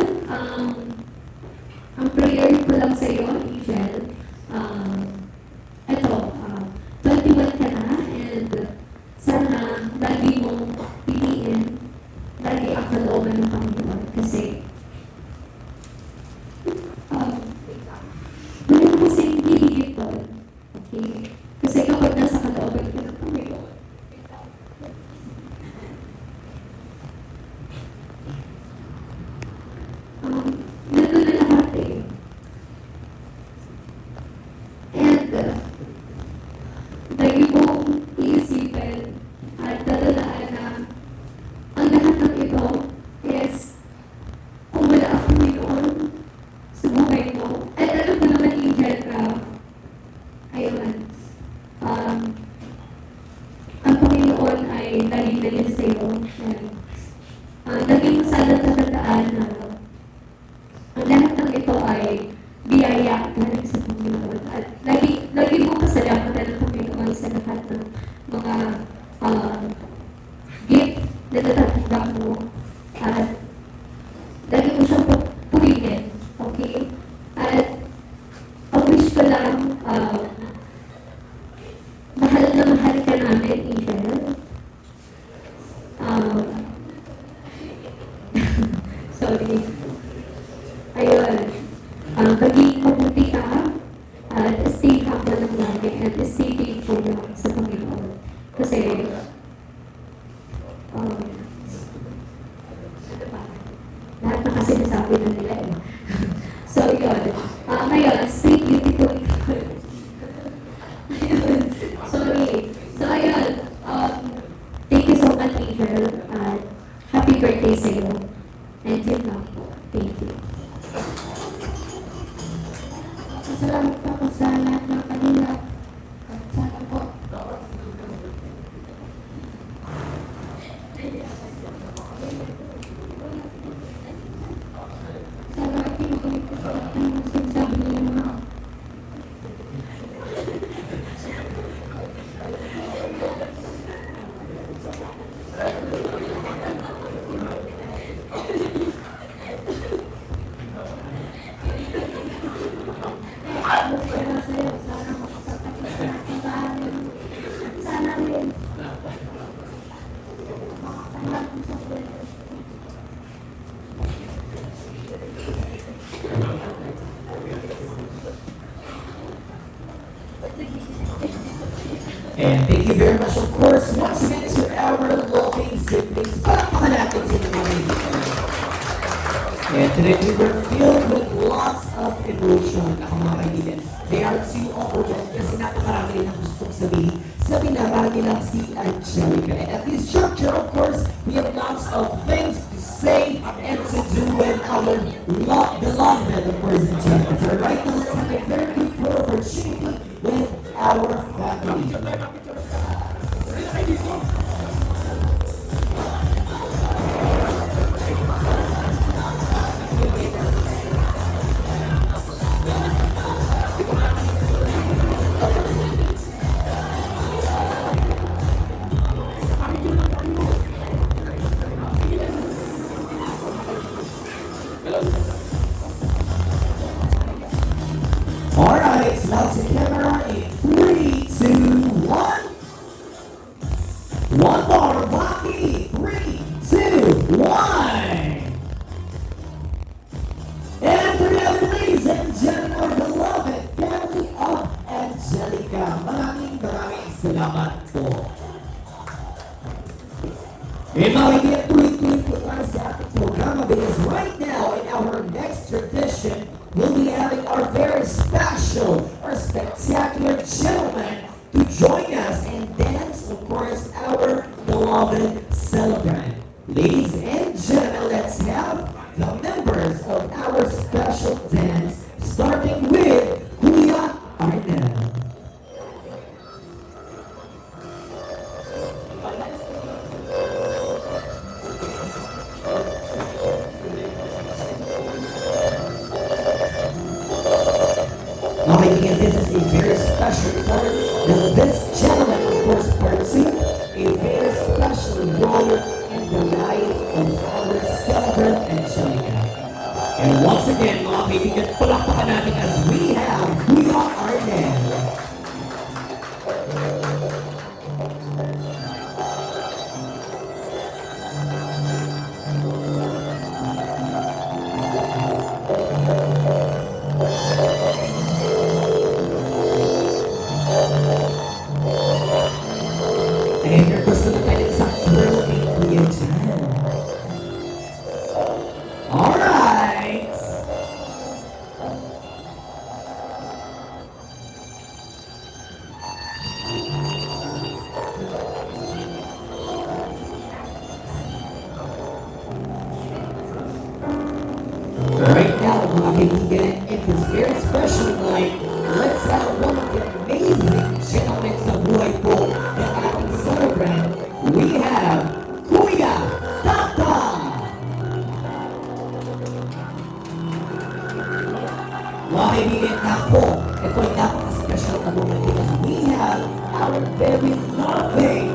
ang prayer ko lang sa iyo, Angel, ito, 21 ka na, and sana lagi mong piliin, lagi ang kalooban ng Panginoon. Kasi, wala mo kasi hindi higit doon. Okay? Kasi kapag nasa kalooban ka ng Panginoon, nandun na lahat eh. And, lagi mong iisipin at tatalaan na ang lahat ng ito is kung wala ang Panginoon sa buhay mo. At alam mo naman, Angel, ayun, ang Panginoon ay laging sa iyo. And, laging sana tatandaan na ang lahat ng ito ay biyaya galing sa Panginoon. At lagi mo pasalamatan ng Panginoon sa lahat ng mga gift na natatanggap mo. At lagi mo siyang purihin. Okay? At ang wish ko lang, mahal na mahal ka namin, Angel. Sorry. Ayun. Maging mabuti ka at stay humble ng lagi at stay faithful lang sa Panginoon. Kasi, lahat na kasi nasabi na nila eh. So, yun. Ngayon, stay beautiful. Ayun. Sorry. So, ayun. Thank you so much, Angel. Happy birthday sa iyo. And yun lang po. Thank you. Salamat po sa lahat ng kanila. At sana po. Sana kinukulit ko sa lahat ng sinasabi niyo mga. Sana rin. And thank you very much, of course, once again to our loving siblings. Palakpakan natin sila mga kaibigan. And today we were filled with lots of emotion, ako mga kaibigan. They are too overwhelmed kasi napakarami nilang gustong sabihin sa binarami lang si Angelica. And at this juncture, of course, we have lots of things to say and to do with our beloved, of course, Angelica. So right now, let's have a very good opportunity with our family. Alright, now to camera in 3, 2, 1. One more, Bobby. 3, 2, 1. And ladies and gentlemen, our beloved family of Angelica. Maraming salamat po. And now, hindi at tuloy-tuloy po tayo sa ating programa because right now, in our next tradition, we'll be having our very special, our spectacular gentleman to join us and dance, of course, our beloved celebrant. Ladies and gentlemen, let's have the members of our special dance, starting with Kuya Arnel. special part that this gentleman, of course, pursued a very special role in the life of our celebrant Angelica. And once again, mga kaibigan, palakpakan natin as we have Kuya Arnel. And your gusto na tayo sa thrill ni Kuya Jan. Alright! Right now, mga kaibigan, in this very special night, let's have one of the amazing gentlemen sa buhay po na ating celebrant. We have Kuya Tata! Mga kaibigan, ako, ito ay napaka-special na moment because we have our very loving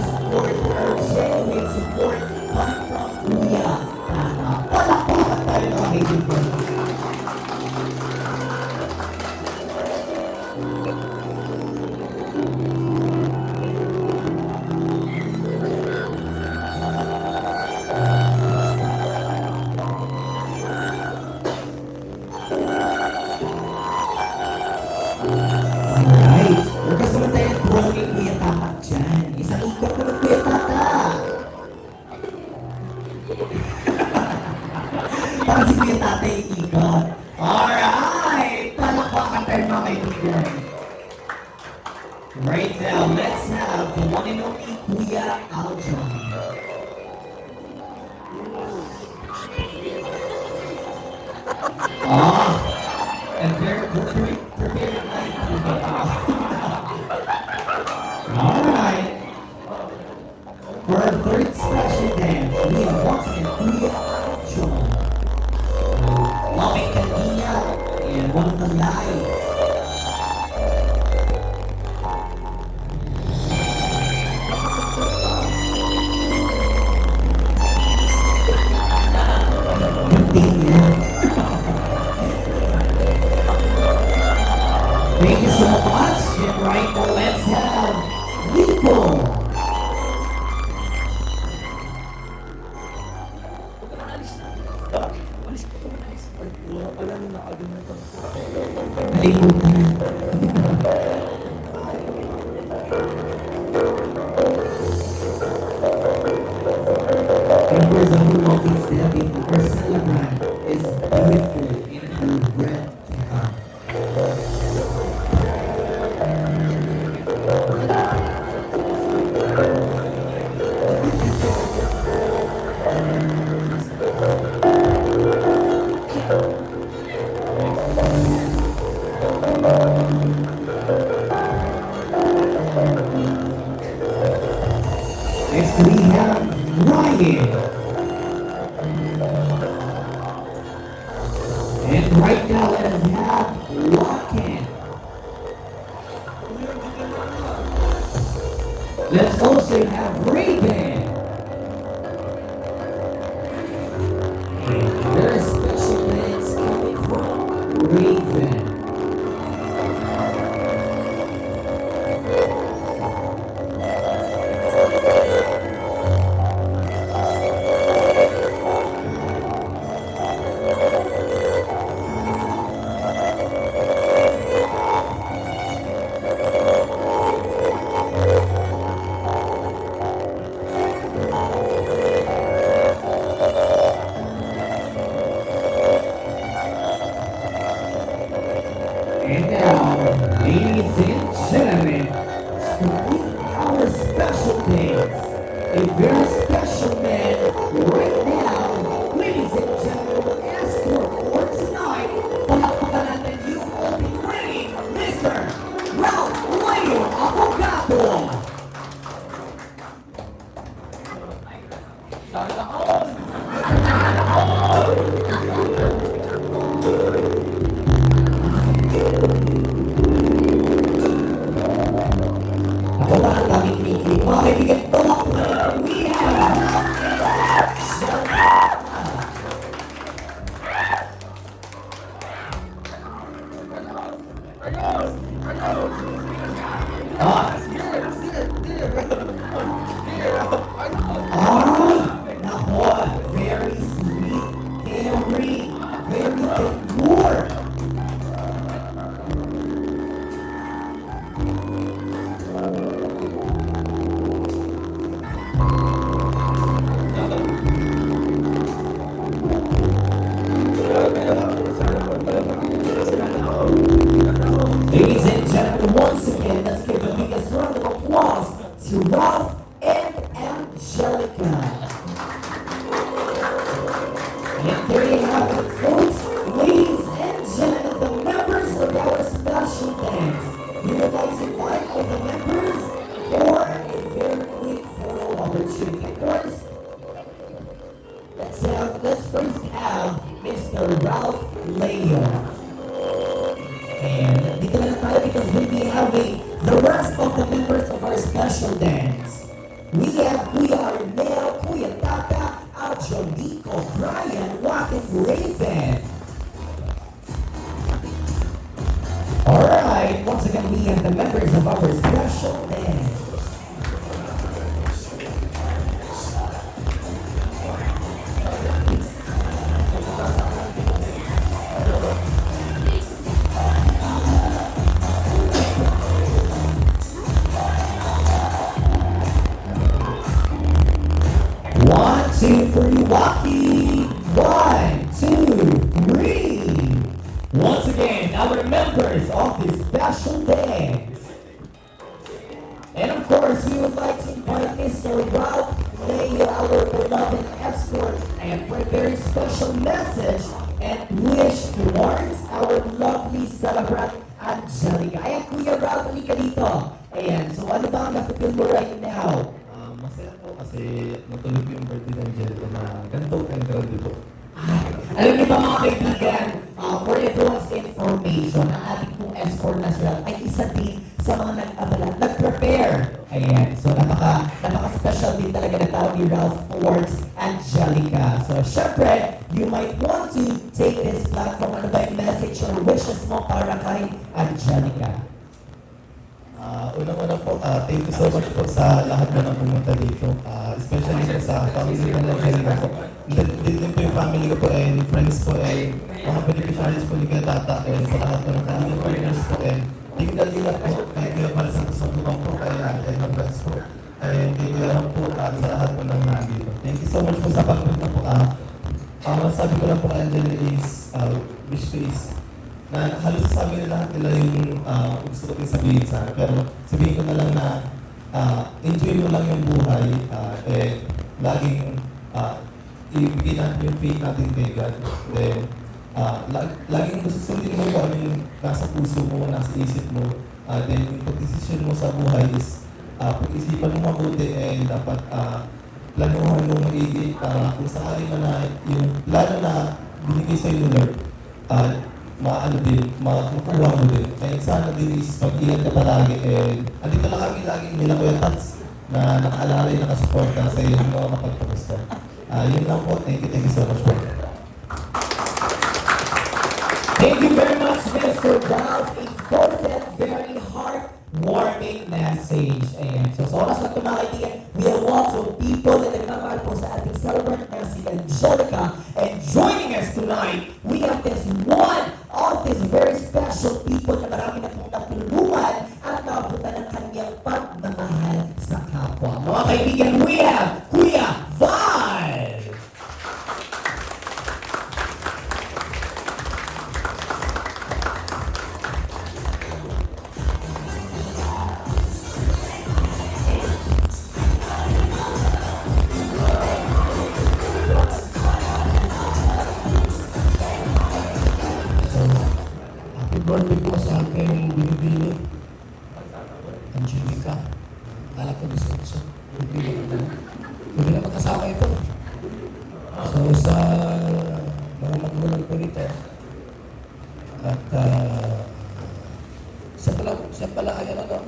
support, our genuine support coming from Kuya Tata. Palakpakan tayo mga kaibigan. Alright, bukas naman tayo ang drawing Kuya Tata dyan. Isang ikot naman Kuya Tata. Parang si Kuya Tata yung ikot. Alright, palakpakan tayo mga kaibigan. Right now, let's have the one and only Kuya Aljon. And they're preparing like Alright. For our third special dance, we have once again Kuya Aljon. Loving Kanina and one of the lights. Thank you so much. And right now, let's have Nico. Kalimutan. And for example, all these stepping, our celebrant is beautiful in her red hair. Next we have Ryan. And right now let us have Locken. Let's also have Raven. And there are special things coming from Raven. And now, ladies and gentlemen, to complete our special days, a very special man right now, ladies and gentlemen, will escort for tonight, palakpakan natin yung opening ring, Mr. Ralph Leo Abogado. and more. Ladies and gentlemen, once again, let's give the biggest round of applause to Ralph and Angelica. And there you have it, folks. Ladies and gentlemen, the members of our special dance. We would like to invite all the members for a very quick photo opportunity. Of course, let's first have Mr. Ralph Leo. And dito na lang tayo because we'll be having the rest of the members of our special dance. We have Kuya Arnel, Kuya Tata, Aljo, Nico, Brian, Watt, and Raven. Alright, once again we have the members of our special dance. One, two, three, walkie. 1, 2, 3. Once again, our members of this special dance. And of course, we would like to invite Mr. Ralph Leo, our beloved escort, and for a very special message and wish towards our lovely celebrant, Angelica. Ayan, Kuya Ralph, halika dito. Ayan, so ano ba ang napipil mo right now? Masaya po kasi matulog yung birthday ng Angelica na ganito ang grabe po. Alam niyo ba mga kaibigan, for everyone's information, ang ating pong escort na sila ay isa din sa mga nag-abala, nag-prepare. Ayan, so napaka-special din talaga na tao ni Ralph towards Angelica. So syempre, you might want to take this platform, ano ba yung message or wishes mo para kay Angelica? Unang-una po, thank you so much po sa lahat na pumunta dito. Especially po sa family ng Angelica po. Din po yung family ko po and friends po and mga beneficiaries po ni Kuya Tata and sa lahat po ng kanilang partners po and Team Dalila po, kay Kuya Palsang Kusabungan po, kaya and mga friends po. And kay Kuya Ram po at sa lahat po ng nandito. Thank you so much po sa pagpunta po. Sabi ko lang po kay Angelica is, wish ko is, na halos sabi nila lahat nila yung gusto ko yung sabihin sana. Pero sabihin ko na lang na enjoy mo lang yung buhay. Laging ibigay natin yung faith natin kay God. Then, laging susundin mo kung ano yung nasa puso mo, nasa isip mo. Then, yung pag-decision mo sa buhay is pag-isipan mo mabuti and dapat planuhan mo maigi para kung sakali man na yung plano na binigay sa'yo ng Lord, maano din, makukuha mo din. Kaya sana din is mag-ingat ka palagi and andito na kami lagi nila Kuya Tats na nakaalala yung nakasuporta sa iyo mga mapagpagusto. Yun lang po. Thank you so much po. Thank you very much, Mr. Ralph. Important, very heartwarming message. Ayan. So, sa oras na ito mga kaibigan, we have lots of people na nagmamahal po sa ating celebrant na si Angelica. And joining us tonight, we have this one of these very special people na marami na pong natulungan at nakapunta ng kanyang pagmamahal sa kapwa. Mga kaibigan, we have Kuya Val! Birthday po sa aking binibili. Angelica. Kala ko gusto ko siya. Hindi na magkasama ito. So sa mga magulang ko nito. At sa pala ayan ano.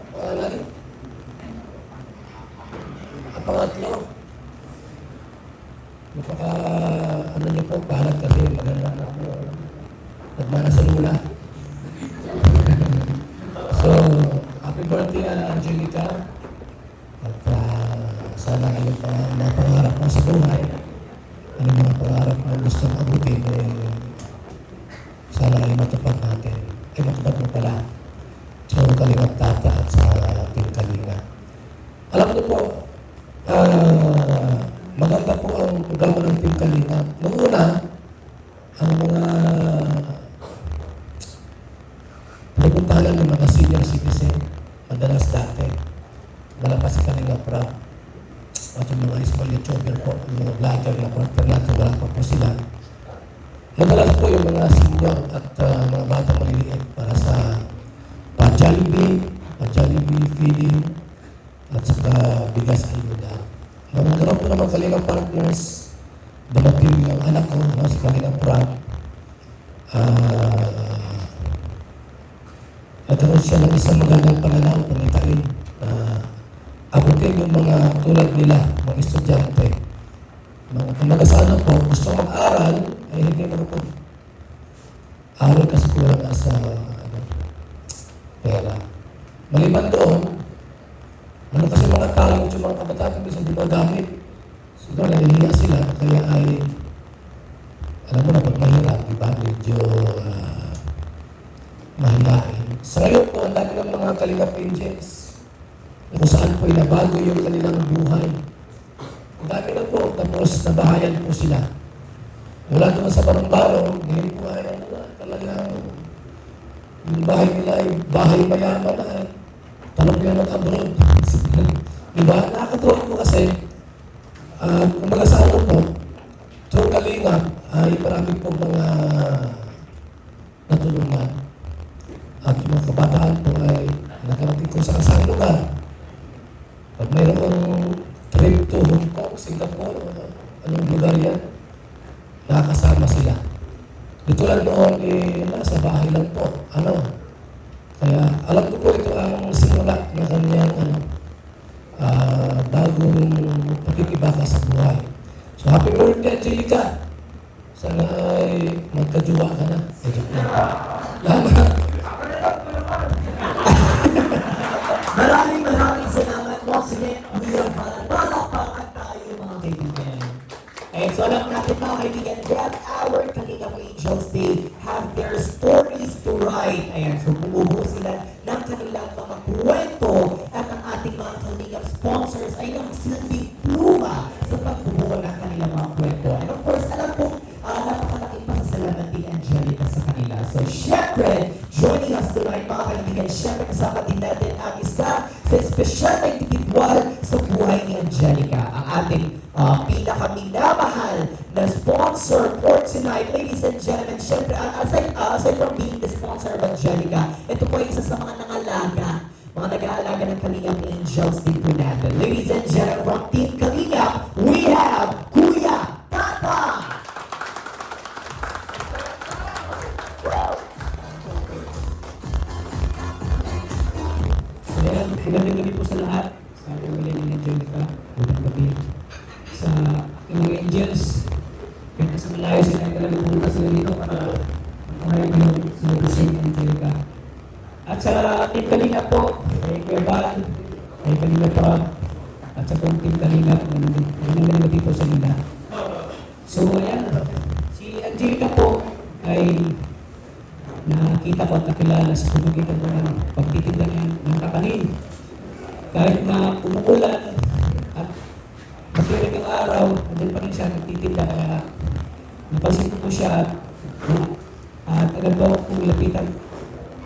Ang pangatlo. Napaka ano niyo po. Kahalag kasi maganda na ako. Nagmana sa lula. So, happy birthday, Angelica. At sana yung mga pangarap mo sa buhay, ano mga pangarap mo gusto mabutin, Sana ay matupad natin. Ay matupad mo pala. Sa Kalingap Tata at sa Team Kalinga. Alam niyo po, maganda po ang programa ng Team Kalinga. Noong una, ang mga pupuntahan ng mga senior citizen, madalas dati, malapas si Kalinga Prab. At yung mga small YouTuber po, yung mga vlogger na partner natin, wala pa po sila. Madalas po yung mga senior at mga batang maliliit para sa pa-Jollibee feeding at saka bigas ayuda. Nagkaroon po naman Kalinga Partners, dumating yung anak ko, si Kalinga Prab. Nagkaroon siya ng isang magandang pananaw, panitain. Abutin yung mga tulad nila, mga estudyante. Kung nag-asana po, gusto mag-aral, ay hindi marupod. Aral kasi kulang sa pera. Maliban doon, ano kasi mga talent yung mga kabataan kasi hindi magamit. Siguro nahihiya sila, kaya ay, alam mo na, pag mahirap, diba? Medyo mahihain. Sa ngayon po, ang dami ng mga Kalingap Angels, kung saan po inabago yung kanilang buhay. Ang dami na po, tapos nabahayan po sila. Mula doon sa barong-barong, ngayon po ay talagang yung bahay nila ay bahay mayaman na tanong nila mag-abroad. Diba? Nakakatuwa po kasi kung mag-asawa po, through Kalinga ay marami po mga natulungan. At yung mga kabataan po ay nakarating ko sa kasang lugar. Pag mayroong trip to Hong Kong, Singapore, anong lugar yan, nakakasama sila. Dito lang noon, nasa bahay lang po. Kaya alam ko po ito ang simula ng kanyang bagong pagkikibaka sa buhay. So happy birthday, Angelica! Sana ay magkajuwa ka na. Maraming salamat po. Sige, palakpakan tayo mga kaibigan. And so alam natin mga kaibigan, that our Kalingap Angels, they have their stories to write. Ayan, so bumubuo sila ng kanilang mga kwento at ang ating mga Kalingap sponsors ay nagsilbing pluma sa pagbubuo ng kanilang mga kwento. And of course, alam po, napakalaking pasasalamat ni Angelica sa kanila. So syempre, joining us tonight mga kaibigan, syempre kasama din natin ang isa sa espesyal na individual sa buhay ni Angelica, ang ating pinakaminamahal na sponsor for tonight. Ladies and gentlemen, syempre, aside from being the sponsor of Angelica, ito po ay isa sa mga mga nag-aalaga ng Kalingap Angels din po natin. Ladies and gentlemen, from Team Kalingap, we have Kuya Tata! Magandang gabi po sa lahat. Sa pamilya ni Angelica, magandang gabi sa mga angels. Kahit sa malayo sila ay talagang pumunta sila dito para makaya yung celebration ni Angelica. At sa Team Kalinga po, kay Kuya Bal, kay Kalinga Prab, at sa Team Kalinga, magandang gabi po sa nila. So ayan, si Angelica po ay nakita ko at nakilala sa pamagitan ko ng pagtitinda niya ng kakanin. Kahit na umuulan at matirik yung araw, andun pa rin siya nagtitinda. Kaya napansin ko po siya at agad po kung lapitan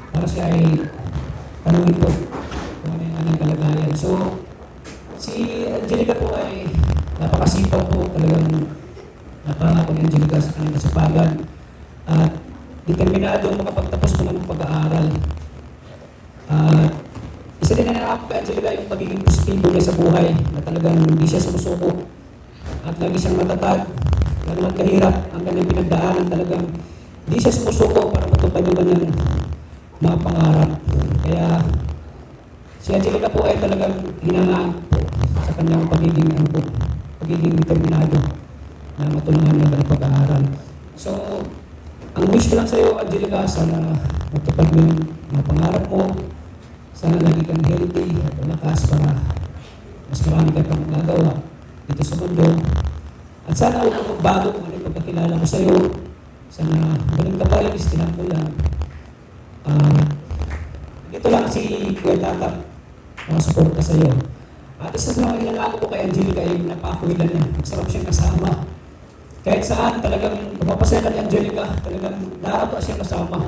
para siya ay tanungin ko kung ano yung kanyang kalagayan. So, si Angelica po ay napakasipag po, talagang napangako ni Angelica sa kanyang kasipagan at determinado makapagtapos po ng pag-aaral. Isa din na nakakap kay Angelica yung pagiging positibo niya sa buhay na talagang hindi siya sumusuko at lagi siyang matatag. Lalo man kahirap ang kanyang pinagdaanan, talagang hindi siya sumusuko para matupad yung kanyang mga pangarap. Kaya si Angelica po ay talagang hinangaan po sa kanyang pagiging determinado na matulungan niya ng pag-aaral. So, ang wish ko lang sa iyo, Angelica, sana matupad mo yung mga pangarap mo. Sana lagi kang healthy at malakas para mas marami ka pang magagawa dito sa mundo. At sana huwag kang magbago kung ano yung pagkakilala ko sa iyo. Sana ganun ka pa rin, istinapo lang. Ito lang si Kuya Tata, mga suporta sa iyo. At isa sa mga ilalako ko kay Angelica ay napakuwilan niya. Masarap siyang kasama. Kahit saan talagang mapapasaya ka ni Angelica, talagang nakakatawa siyang kasama.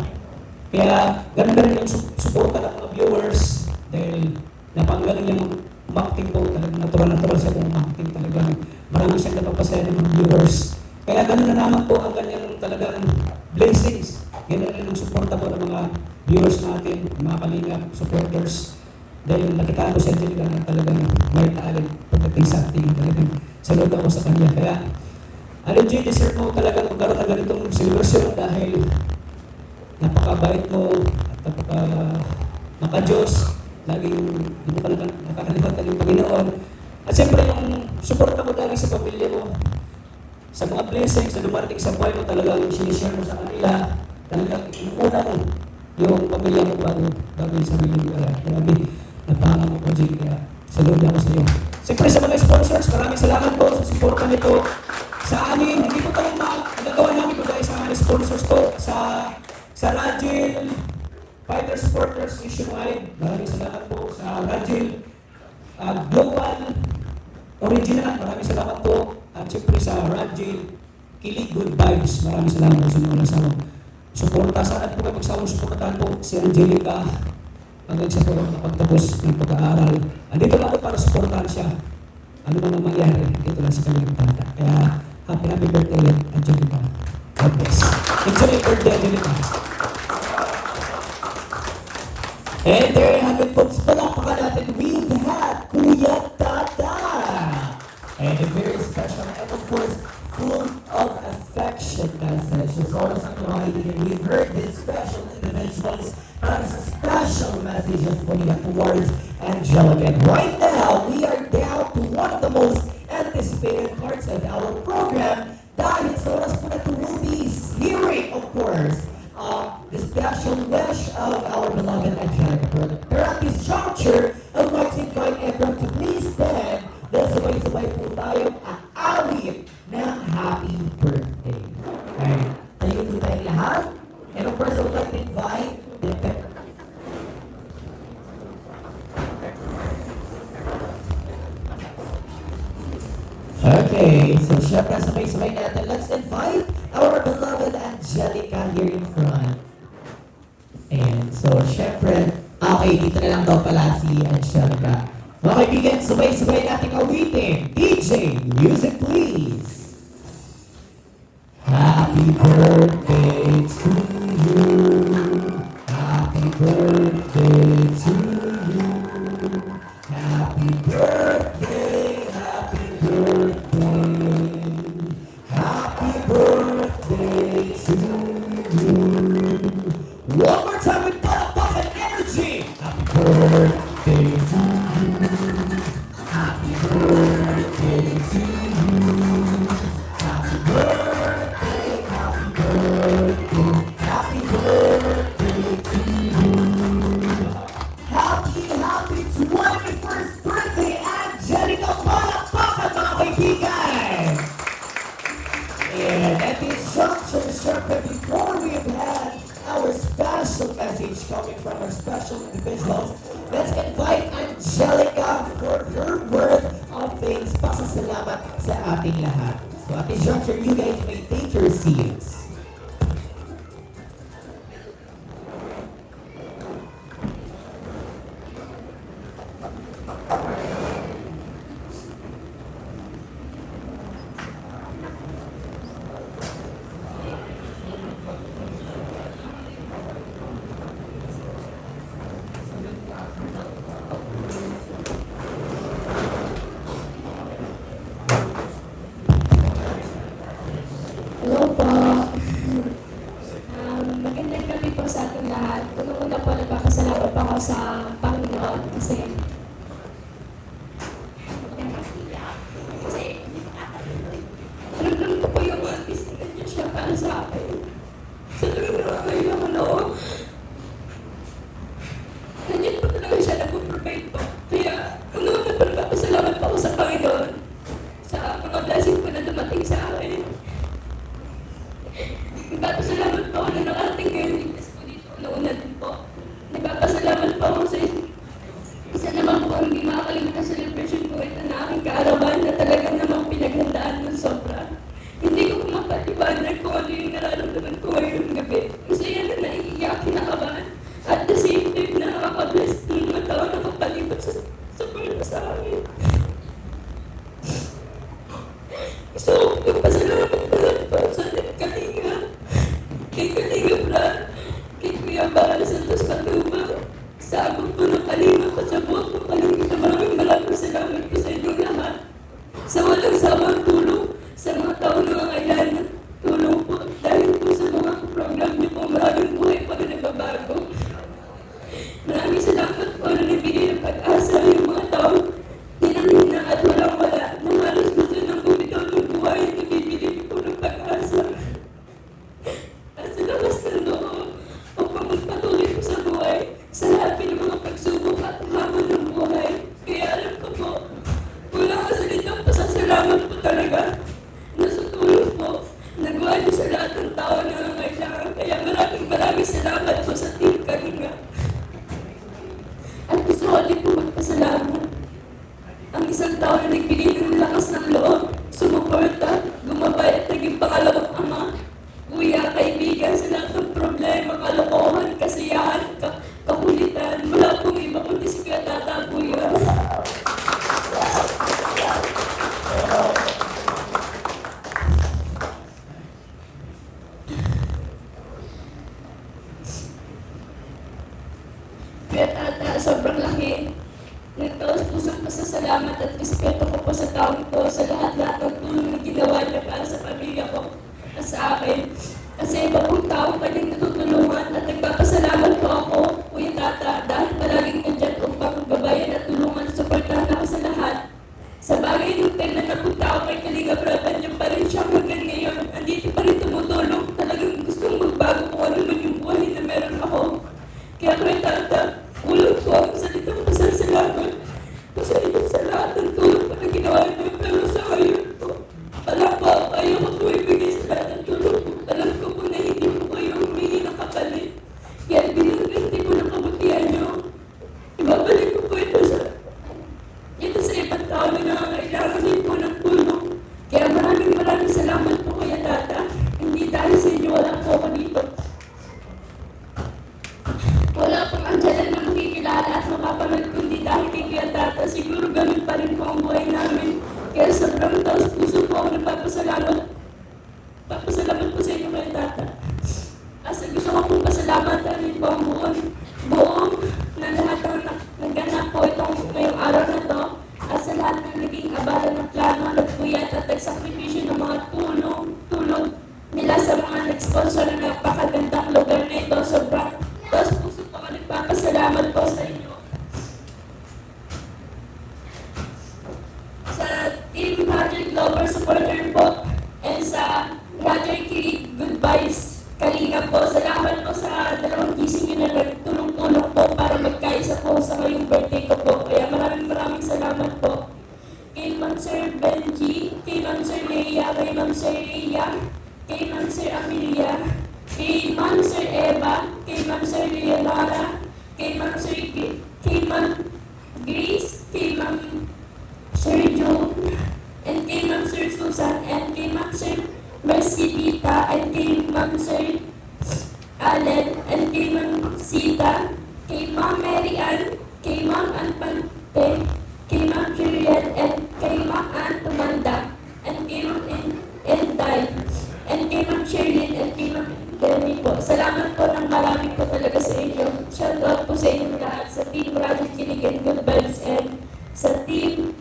Kaya ganun na rin yung suporta ng mga viewers dahil napanggaling niyang umakting po, talagang natural siya kung umakting talagang marami siyang napapasaya ng mga viewers. Kaya ganun na naman po ang kanyang talagang blessings. Ganun rin ang suporta po ng mga viewers natin, mga kalingap, supporters. Dahil nakita ko si Angelica na talagang may talent pagdating sa acting. Talagang salud ako sa kanya. Kaya, G, deserve mo talagang magkaroon ng ganitong celebration dahil napakabait mo at naka-Diyos. Laging hindi mo nakakalimutan yung Panginoon. At siyempre yung suporta mo talaga sa pamilya mo. Sa mga blessings na dumarating sa buhay mo, talagang sinishare mo sa kanila. Talagang inuuna mo yung pamilya mo bago yung sarili mo. Grabe, napangang mo po, Jay. Kaya salud ako sa iyo. Siyempre sa mga sponsors, maraming salamat po sa suporta nito sa amin. Hindi po tayo magagawa namin po dahil sa mga sponsors po sa Rajil Fighter Supporters Nationwide. Maraming salamat po sa Rajil Global Original. Maraming salamat po. At siyempre sa Rajil Kilig Good Vibes. Maraming salamat po sa mga nasawang suporta. Saan po kayo magsawang suportahan po si Angelica hanggang siya po nakapagtapos ng pag-aaral. Andito lang po para suportahan siya. Ano man ang mangyari, dito lang sa kanyang tata. Kaya happy birthday, Angelica. God bless. Enjoy your birthday, Angelica. And there you have it, folks. Palakpakan natin. We have Kuya Tata. And a very special and of course, full of affection message. As always, we've heard these special individuals as special messages towards Angelica. And right now, we are down to one of the most anticipated parts of our program. Dahil sa oras po na ito, we'll be hearing, of course, the special wish of our beloved Angelica. Pero at this juncture, I would like to invite everyone to please stand dahil sabay-sabay po tayong aawit ng happy birthday. Okay? Tayo po tayong lahat. And of course, I would like to invite the Okay, so syempre sabay-sabay natin. Let's invite our beloved Angelica here in front. And so syempre, okay, dito na lang daw pala si Angelica. Mga kaibigan, sabay-sabay natin awitin. DJ, music please. Happy birthday to you. Happy birthday to you. Happy birthday, happy birthday. Happy birthday to you. One more time with palakpakan energy. Happy birthday to you. Happy birthday to you. Happy birthday, happy birthday, happy birthday to you. Happy 21st birthday, Angelica! Palakpakan mga kaibigan! And at this juncture, syempre, before we have had our special message coming from our special individuals, let's invite Angelica for her word of thanks. Pasasalamat sa ating lahat. So at this juncture, you guys may take your seats. Hello po. Magandang gabi po sa ating lahat. Unang-una po, nagpapasalamat ako sa Panginoon kasi alam ko po yung artist na niya siya para sa akin. Sa talagang nakakailangan ako. Nandiyan po talaga siya nag-provide po. Kaya unang-una po, nagpapasalamat po ako sa Panginoon sa mga blessing po na dumating sa akin. Bata Kalinga Brad, kay Kuya Bal Santos Patuma, sa abot po ng Kalinga Pasabot ng Kalinga. Maraming salamat po sa inyong lahat. Sa walang sawang tulong sa mga taong nangangailangan. Tulong po dahil po sa mga program niyo po, maraming buhay po na nagbabago. Maraming salamat po na nabigay ng pag-asa yung mga taong hinang-hina at walang-wala na halos gusto ng bumitaw ng buhay. Nabibigay po ng pag-asa at sa lakas ng loob upang magpatuloy po sa buhay sa lahat ng mga pagsubok at hamon ng buhay. Kaya alam ko po, walang kasalitang pasasalamat po talaga na sa tulong po, nagawa niyo sa lahat ng tao na nangangailangan. Kaya maraming salamat po sa Team Kalinga. At gusto ko din po magpasalamat ang isang tao na nagbigay ng lakas ng loob, sumuporta, gumabay at naging pangalawang ama, kuya, kaibigan sa lahat ng problema, kalokohan, kasiyahan, kakulitan. Wala pong iba kundi si Kuya Tata, Kuya. Kuya Tata, sobrang laki. Nagtaos pusong pasasalamat at respeto ko po sa taong ito sa lahat-lahat ng tulong na ginawa niya para sa pamilya ko at sa akin. Kasi iba pong tao kanyang natutulungan at nagpapasalamat po ako, Kuya Tata, dahil palaging nandyan upang gabayan at tulungan at suportahan ako sa lahat. Sa bagay ng kailan napunta ako kay Kalinga Brad, nandiyan pa rin siya hanggang ngayon. Andito pa rin tumutulong. Talagang gustong magbago kung ano man yung buhay na meron ako. Kaya Kuya Tata, ulang po ang salitang pasasalamat. Pasalitan sa lahat ng tulong pa na ginawa niyo, pero sa ngayon po, wala pa ayoko po ibigay sa lahat ng tulong po. Alam ko po na hindi po kayo humingi ng kapalit. Kaya bilang ganti po ng kabutihan niyo, ibabalik ko po ito sa ibang tao na nangangailangan din po ng tulong. Kaya maraming salamat po, Kuya Tata. Hindi dahil sa inyo wala po ako dito. Wala pong andyan na makikilala at makapanood kundi dahil kay Kuya Tata. Siguro ganun pa rin po ang buhay namin. Kaya sobrang taos puso po ako nagpapasalamat. Papasalamat po sa inyo, Kuya Tata. Asa gusto ko pong pasalamatan rin po ang buong na lahat ng nagganap po itong ngayong araw na to. At sa lahat ng naging abala ng plano, nagpuyat at nagsakripisyo ng mga tulong nila sa mga nag-sponsor na napakagandang lugar na ito. Sobrang taos puso po ako nagpapasalamat po sa inyo. Sa Team Roger Glover supporter po and sa Roger Kilig Good Vibes Kalinga po, salamat po sa dalawang gising nyo na nagtulong-tulong po para magkaisa po sa ngayong birthday ko po. Kaya maraming salamat po. Kay Ma'am Sir Benji, kay Ma'am Sir Leia, kay Ma'am Sir Leia, kay Ma'am Sir Amelia, kay Ma'am Sir Eva, kay Ma'am Sir Leonora, kay Ma'am Sir kay Ma'am Grace, kay Ma'am Sir June, and kay Ma'am Sir Susan, and kay Ma'am Sir Mercy Tita, and kay Ma'am Sir Allen, and kay Ma'am Sita, kay Ma'am Mary Ann, kay Ma'am Anpante, kay Ma'am Juliet, and kay Ma'am Ann Tumanda, and kay Ma'am Enday, and kay Ma'am Sherlyn, and kay Ma'am Demi po. Salamat po ng marami po talaga sa inyo. Shout out po sa inyo lahat sa Team Roger Kilig and Good Vibes and sa Team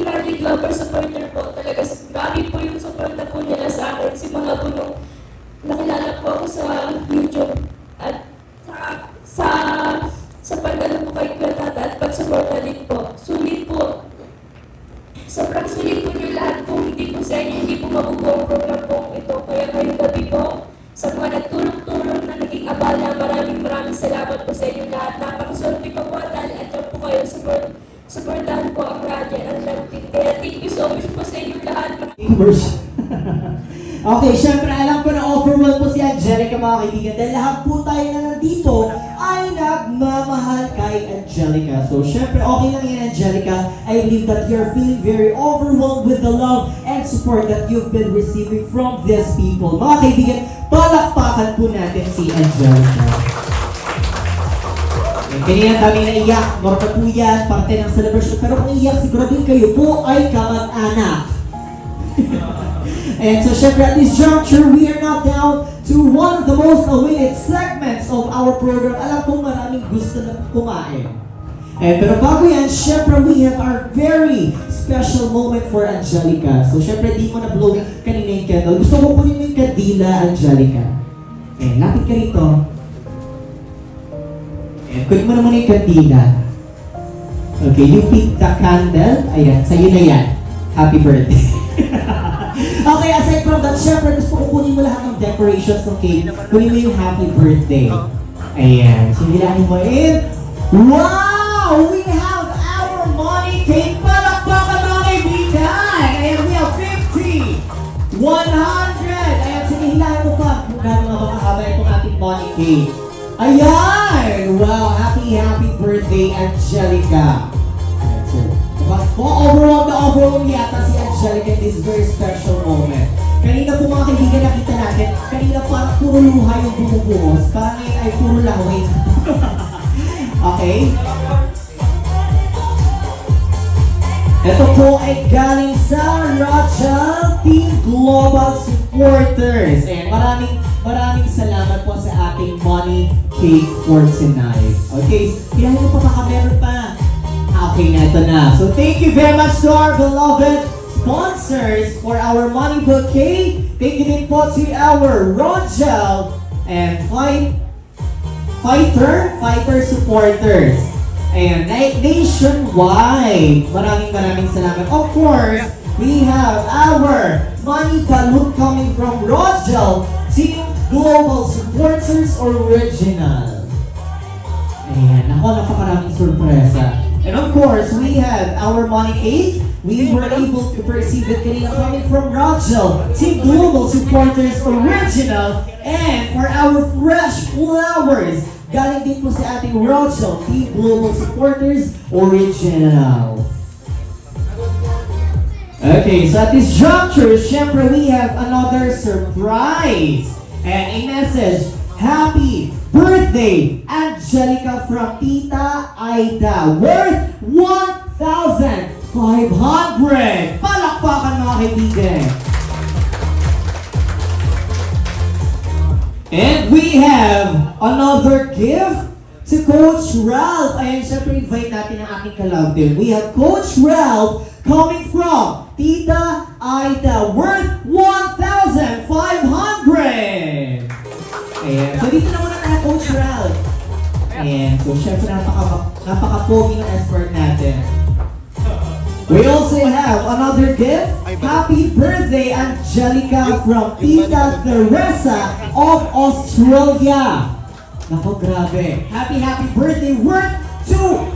Roger Glover supporter po. Talaga grabe po yung suporta po nila sa akin. Si mga punong nakilala po ako sa YouTube at sa pag-alam po kay Kuya Tata at pag-suporta din po. Sulit po. Sobrang sulit po nyo lahat po. Hindi po sa inyo, hindi po mabubuo ang program po ito. Kaya ngayong gabi po, sa mga nagtulong-tulong na naging abala, maraming salamat po sa inyo lahat. Napakaswerte pa po at yan po kayo supportahan po ang radyo ang lanting. Kaya thank you so much po sa inyo lahat. Okay, syempre alam ko na overwhelmed po si Angelica mga kaibigan dahil lahat po tayo na nandito ay nagmamahal kay Angelica. So syempre okay lang yan Angelica. I believe that you're feeling very overwhelmed with the love and support that you've been receiving from these people. Mga kaibigan, palakpakan po natin si Angelica. Kanina kami naiyak, normal po yan, parte ng celebration. Pero kung iyak, siguraduhin kayo po ay kamag-anak. And so syempre at this juncture, we are now down to one of the most awaited segments of our program. Alam ko maraming gusto na kumain. Pero bago yan, syempre we have our very special moment for Angelica. So syempre di mo na-blow kanina yung candle. Gusto ko kunin mo yung kandila, Angelica. Lapit ka rito. Kunin mo naman yung kandila. Okay, you pick the candle. Ayan, sa'yo na yan. Happy birthday. Okay, aside from that, syempre gusto ko kunin mo lahat ng decorations ng cake. Kunin mo yung happy birthday. Ayan, so hilahin mo in. Wow! We have our money cake. Palakpakan mga kaibigan! Ayan, we have 50, 100. Ayan, sige, hilahin mo pa. Kung gano'n nga makahaba itong ating money cake. Ayan! Wow! Happy birthday, Angelica! Ayan, so, overall yata si Angelica in this very special moment. Kanina po mga kaibigan nakita natin, kanina parang puro luha yung bumubuhos. Parang ngayon ay puro laway. Okay? Ito po ay galing sa Rochelle Team Global Supporters. Ayan, maraming salamat po sa ating money cake for tonight. Okay, kailangan mo pa baka meron pa. Okay na, ito na. So thank you very much to our beloved sponsors for our money bouquet. Thank you din po to our Rochelle and Fighter supporters. Ayan, nationwide. Maraming salamat. Of course, we have our money balloon coming from Rochelle Team Global Supporters Original. Ayan, napakaraming sorpresa. And of course, we have our money cake. We were able to perceive it kanina coming from Rochelle Team Global Supporters Original. And for our fresh flowers, galing din po sa ating Rochelle Team Global Supporters Original. Okay, so at this juncture, syempre we have another surprise. And a message, happy birthday, Angelica from Tita Aida, worth 1,500. Palakpakan mga kaibigan. And we have another gift to Coach Ralph. Ayan, syempre invite natin ang aking kalab din. We have Coach Ralph coming from Tita Aida, worth 1,500. Ayan, so dito na muna tayo, Coach Ralph. Ayan, so syempre napaka-pogi ng escort natin. We also have another gift. Happy birthday, Angelica from Tita Teresa of Australia. Nako, grabe. Happy birthday, worth 2,000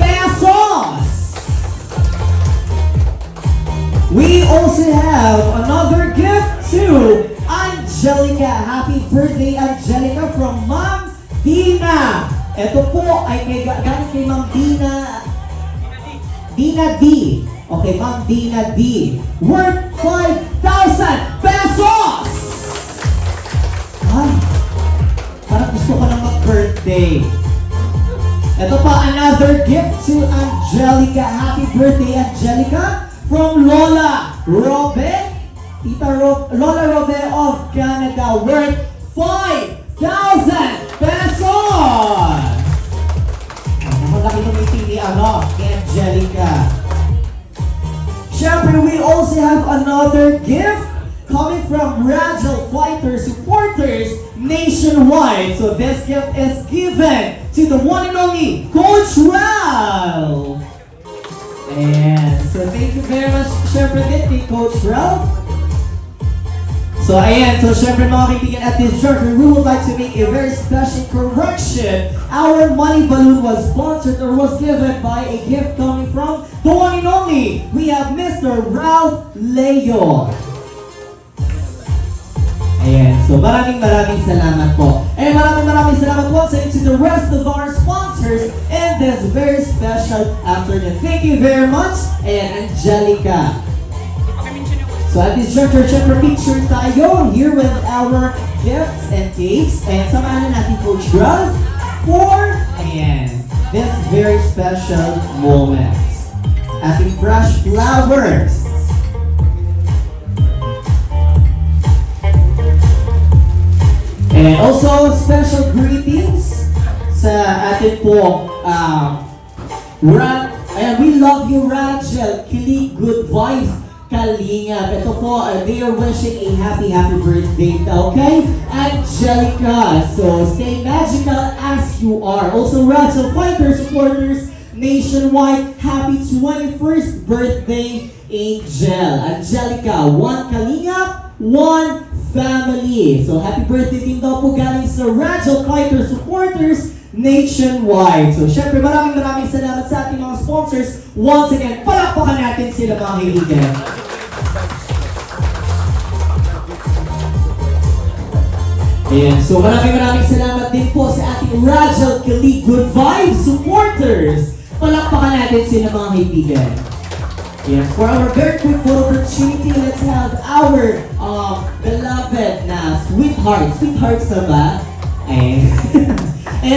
pesos. We also have another gift to Angelica. Happy birthday, Angelica from Ma'am Dina. Ito po ay galing kay Ma'am Dina D. Okay, Ma'am Dina D. Worth 5,000 pesos! Ay, parang gusto ko na mag-birthday. Ito pa, another gift to Angelica. Happy birthday, Angelica, from Lola Robe. Lola Robe of Canada, worth 5,000 pesos! Malaki nung itili, ni Angelica. Siyempre, we also have another gift coming from Rochelle Fighter Supporters nationwide. So this gift is given to the one and only Coach Ralph. And so thank you very much, siyempre din kay Coach Ralph. So ayan, so syempre mga kaibigan, at this juncture, we would like to make a very special correction. Our money balloon was sponsored or was given by a gift coming from the one and only. We have Mr. Ralph Leo. Ayan, so maraming salamat po. And maraming salamat once again to the rest of our sponsors in this very special afternoon. Thank you very much, and Angelica. So at this juncture, syempre picture tayo here with our gifts and cakes. And samahan na natin Coach Ralph for, ayan, this very special moment. Ating fresh flowers. And also, special greetings sa atin po, we love you, Rachel, Kilig, Good Vibes, Kalingap. Ito po, they are wishing a happy birthday, okay? Angelica, so stay magical as you are. Also, Rachel Fighter supporters nationwide, happy 21st birthday, Angel. Angelica, one Kalingap, one family. So, happy birthday din daw po galing sa Rachel Fighter supporters nationwide. So, syempre, maraming salamat sa ating mga sponsors. Once again, palakpakan natin sila mga kaibigan. Ayan, so maraming salamat din po sa ating Rachel Kilig Good Vibes supporters. Palakpakan natin sila mga kaibigan. Yes, for our very quick photo opportunity, let's have our beloved na sweethearts na ba? And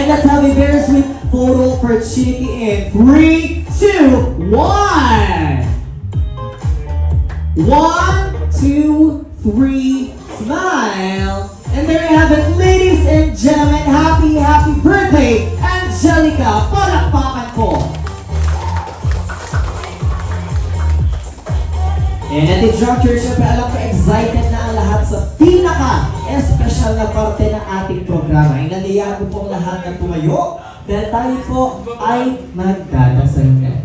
let's have a very sweet photo opportunity in 3, 2, 1! 1, 2, 3, smile! And there you have it, ladies and gentlemen, happy birthday, Angelica! Palakpakan po! And at the juncture, syempre alam ko excited na ang lahat sa pinaka-espesyal na parte ng ating programa. Inanayaan ko po ang lahat na tumayo dahil tayo po ay magdadasal na.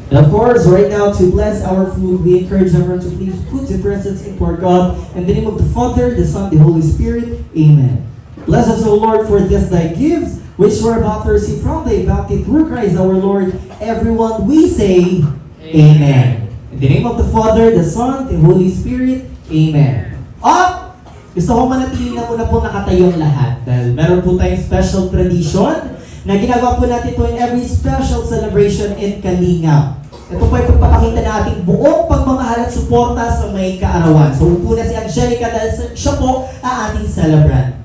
And of course, right now, to bless our food, we encourage everyone to please put your presence before God. In the name of the Father, the Son, the Holy Spirit. Amen. Bless us, O Lord, for this thy gifts, which we're about to receive from thy bounty through Christ our Lord. Everyone, we say, Amen. In the name of the Father, the Son, the Holy Spirit. Amen. Up! Gusto ko manatili na muna po nakatayong lahat dahil meron po tayong special tradition na ginagawa po natin ito in every special celebration in Kalingap. Ito po ay pagpapakita na ating buong pagmamahal at suporta sa may kaarawan. So, upo na si Angelica dahil siya po ang ating celebrant.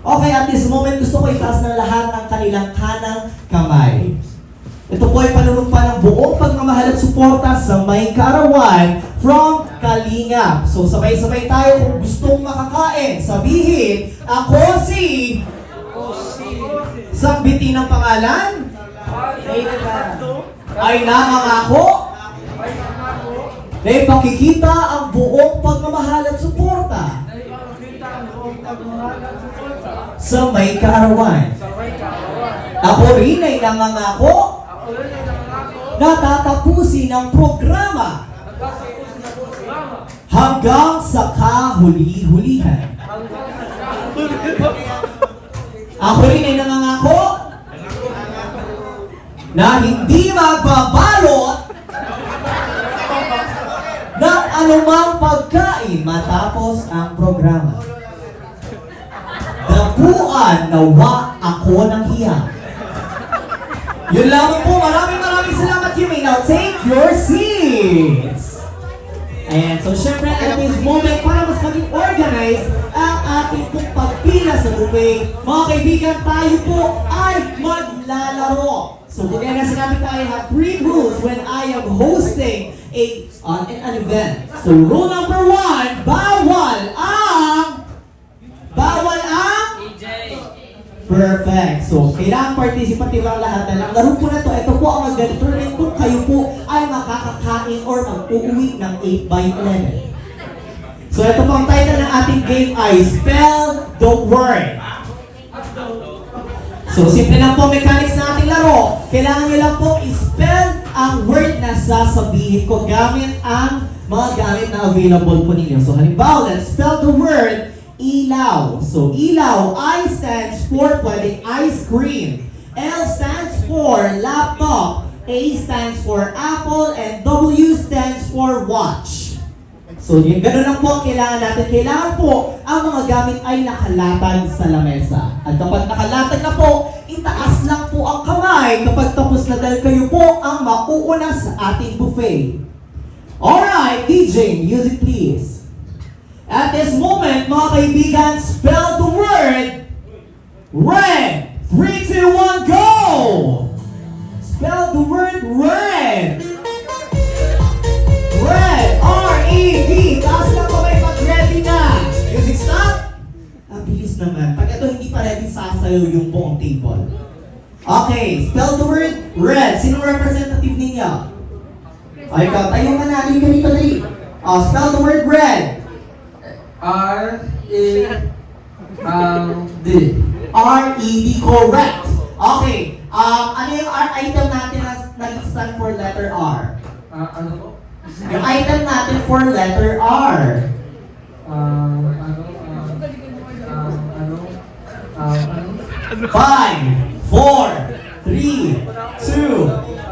Okay, at this moment, gusto ko itaas ng lahat ng kanilang kanang kamay. Ito po ay panunumpa ng buong pagmamahal at suporta sa may kaarawan from Kalingap. So, sabay-sabay tayo kung gustong makakain. Sabihin, ako si... Sambitin ng pangalan? Ay nangangako? Na ipakikita ang buong pagmamahal at suporta sa may kaarawan. Ako rin ay nangangako na tatapusin ang programa hanggang sa kahuli-hulihan. Ako rin ay nangangako na hindi magbabalot ng anumang pagkain matapos ang programa. Dapuan nawa ako ng hiya. Yun lamang po. Maraming salamat. You may now take your seats. Ayan. So, syempre, at this moment, para mas maging organized ang ating pong pagpila sa buffet, mga kaibigan, tayo po ay maglalaro. So, kung yan na sinabi tayo, have 3 rules when I am hosting an event. So, rule number 1, bawal ang perfect. So, kailangan participative ang lahat na lang. Laro po na to. Ito po ang mag-determine kung kayo po ay makakakain or mag-uwi ng 8x11. So, ito po ang title ng ating game ay Spell the Word. So, simple lang po mechanics na ating laro. Kailangan nyo lang po i-spell ang word na sasabihin ko gamit ang mga gamit na available po ninyo. So, halimbawa, let's spell the word ilaw. So, ilaw, I stands for pwedeng ice cream. L stands for laptop. A stands for apple. And W stands for watch. So, yung gano'n lang po ang kailangan natin. Kailangan po ang mga gamit ay nakalatag sa lamesa. At kapag nakalatag na po, itaas lang po ang kamay kapag tapos na dahil kayo po ang mauuna sa ating buffet. Alright, DJ, music please. At this moment, mga kaibigan, spell the word red. 3, 2, 1, go! Spell the word red. kayo yung buong table. Okay, spell the word red. Sinong representative ninyo? Ay, ikaw, tayo ka na. Halika rito, dali. Spell the word red. R-A-D. R-E-D, correct. Okay, ano yung item natin na nag-stand for letter R? Ano po? Yung item natin for letter R. Five, four, three, two,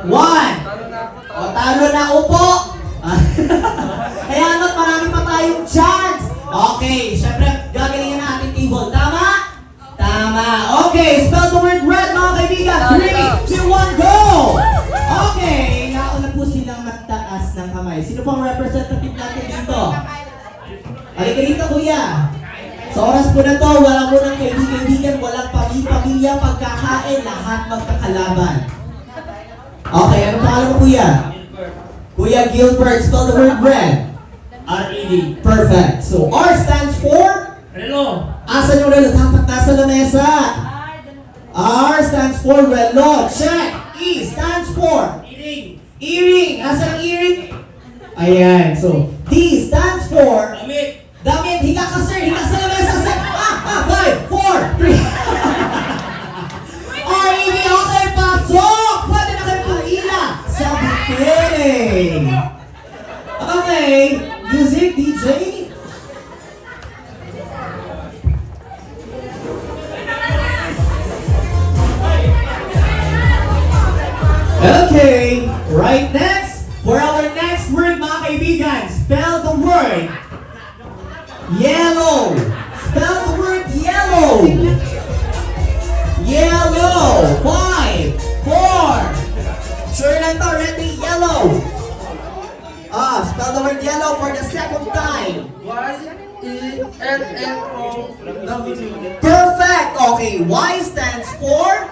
one. O, talo na upo. Kaya ano, marami pa tayong chance. Okay, syempre, gagalingan na ating table. Tama? Tama. Okay, spell the word red, mga kaibigan. 3, 2, 1, go! Okay, nauna po silang magtaas ng kamay. Sino pang representative natin dito? Halika dito, kuya. Sa oras po na to, walang munang kaibigan, walang pamilya, pagkakain, lahat magkakalaban. Okay, ano pangalan mo, kuya? Kuya Gilbert, spell the word red. R-E-D. Perfect. So, R stands for? Relo. Asan yung relo? Dapat nasa lamesa. R stands for relo. Check. E stands for? Eating. Earring. Asan ang earring? Ayan. So, D stands for? Damit. Damit. Higa ka, sir. Higa sa lamesa, sir. 5, 4, 3. R-E-D. Okay, pasok. Pwede na kayo pumila sa bikining. Okay. Music, DJ. Okay, right next, for our next word, mga kaibigan, spell the word yellow. Spell the word yellow. Yellow. 5, 4. Sure lang to, ready? Yellow. Spell the word yellow for the second time. Y-E-L-L-O-W. Perfect. Okay, Y stands for?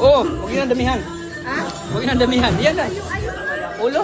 Oh, huwag yun ang damihan. Ha? Huwag yun ang damihan. Yan na. Ulo.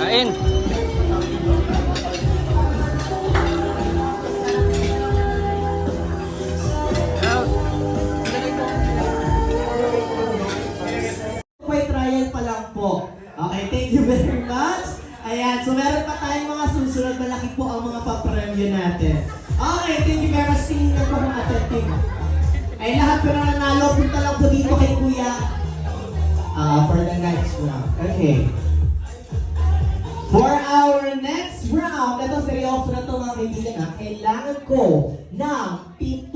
Kain. May trial pa lang po. Okay, thank you very much. Ayan, so meron pa tayong mga susunod. Malaki po ang mga papremyo natin. Okay, thank you very much. Tingin na po mga attentive. Ay, lahat po na nanalo. Punta lang po dito kay Kuya. For the next round. Okay. For our next round, ito seryoso na ito mga kaibigan ha. Kailangan ko ng 7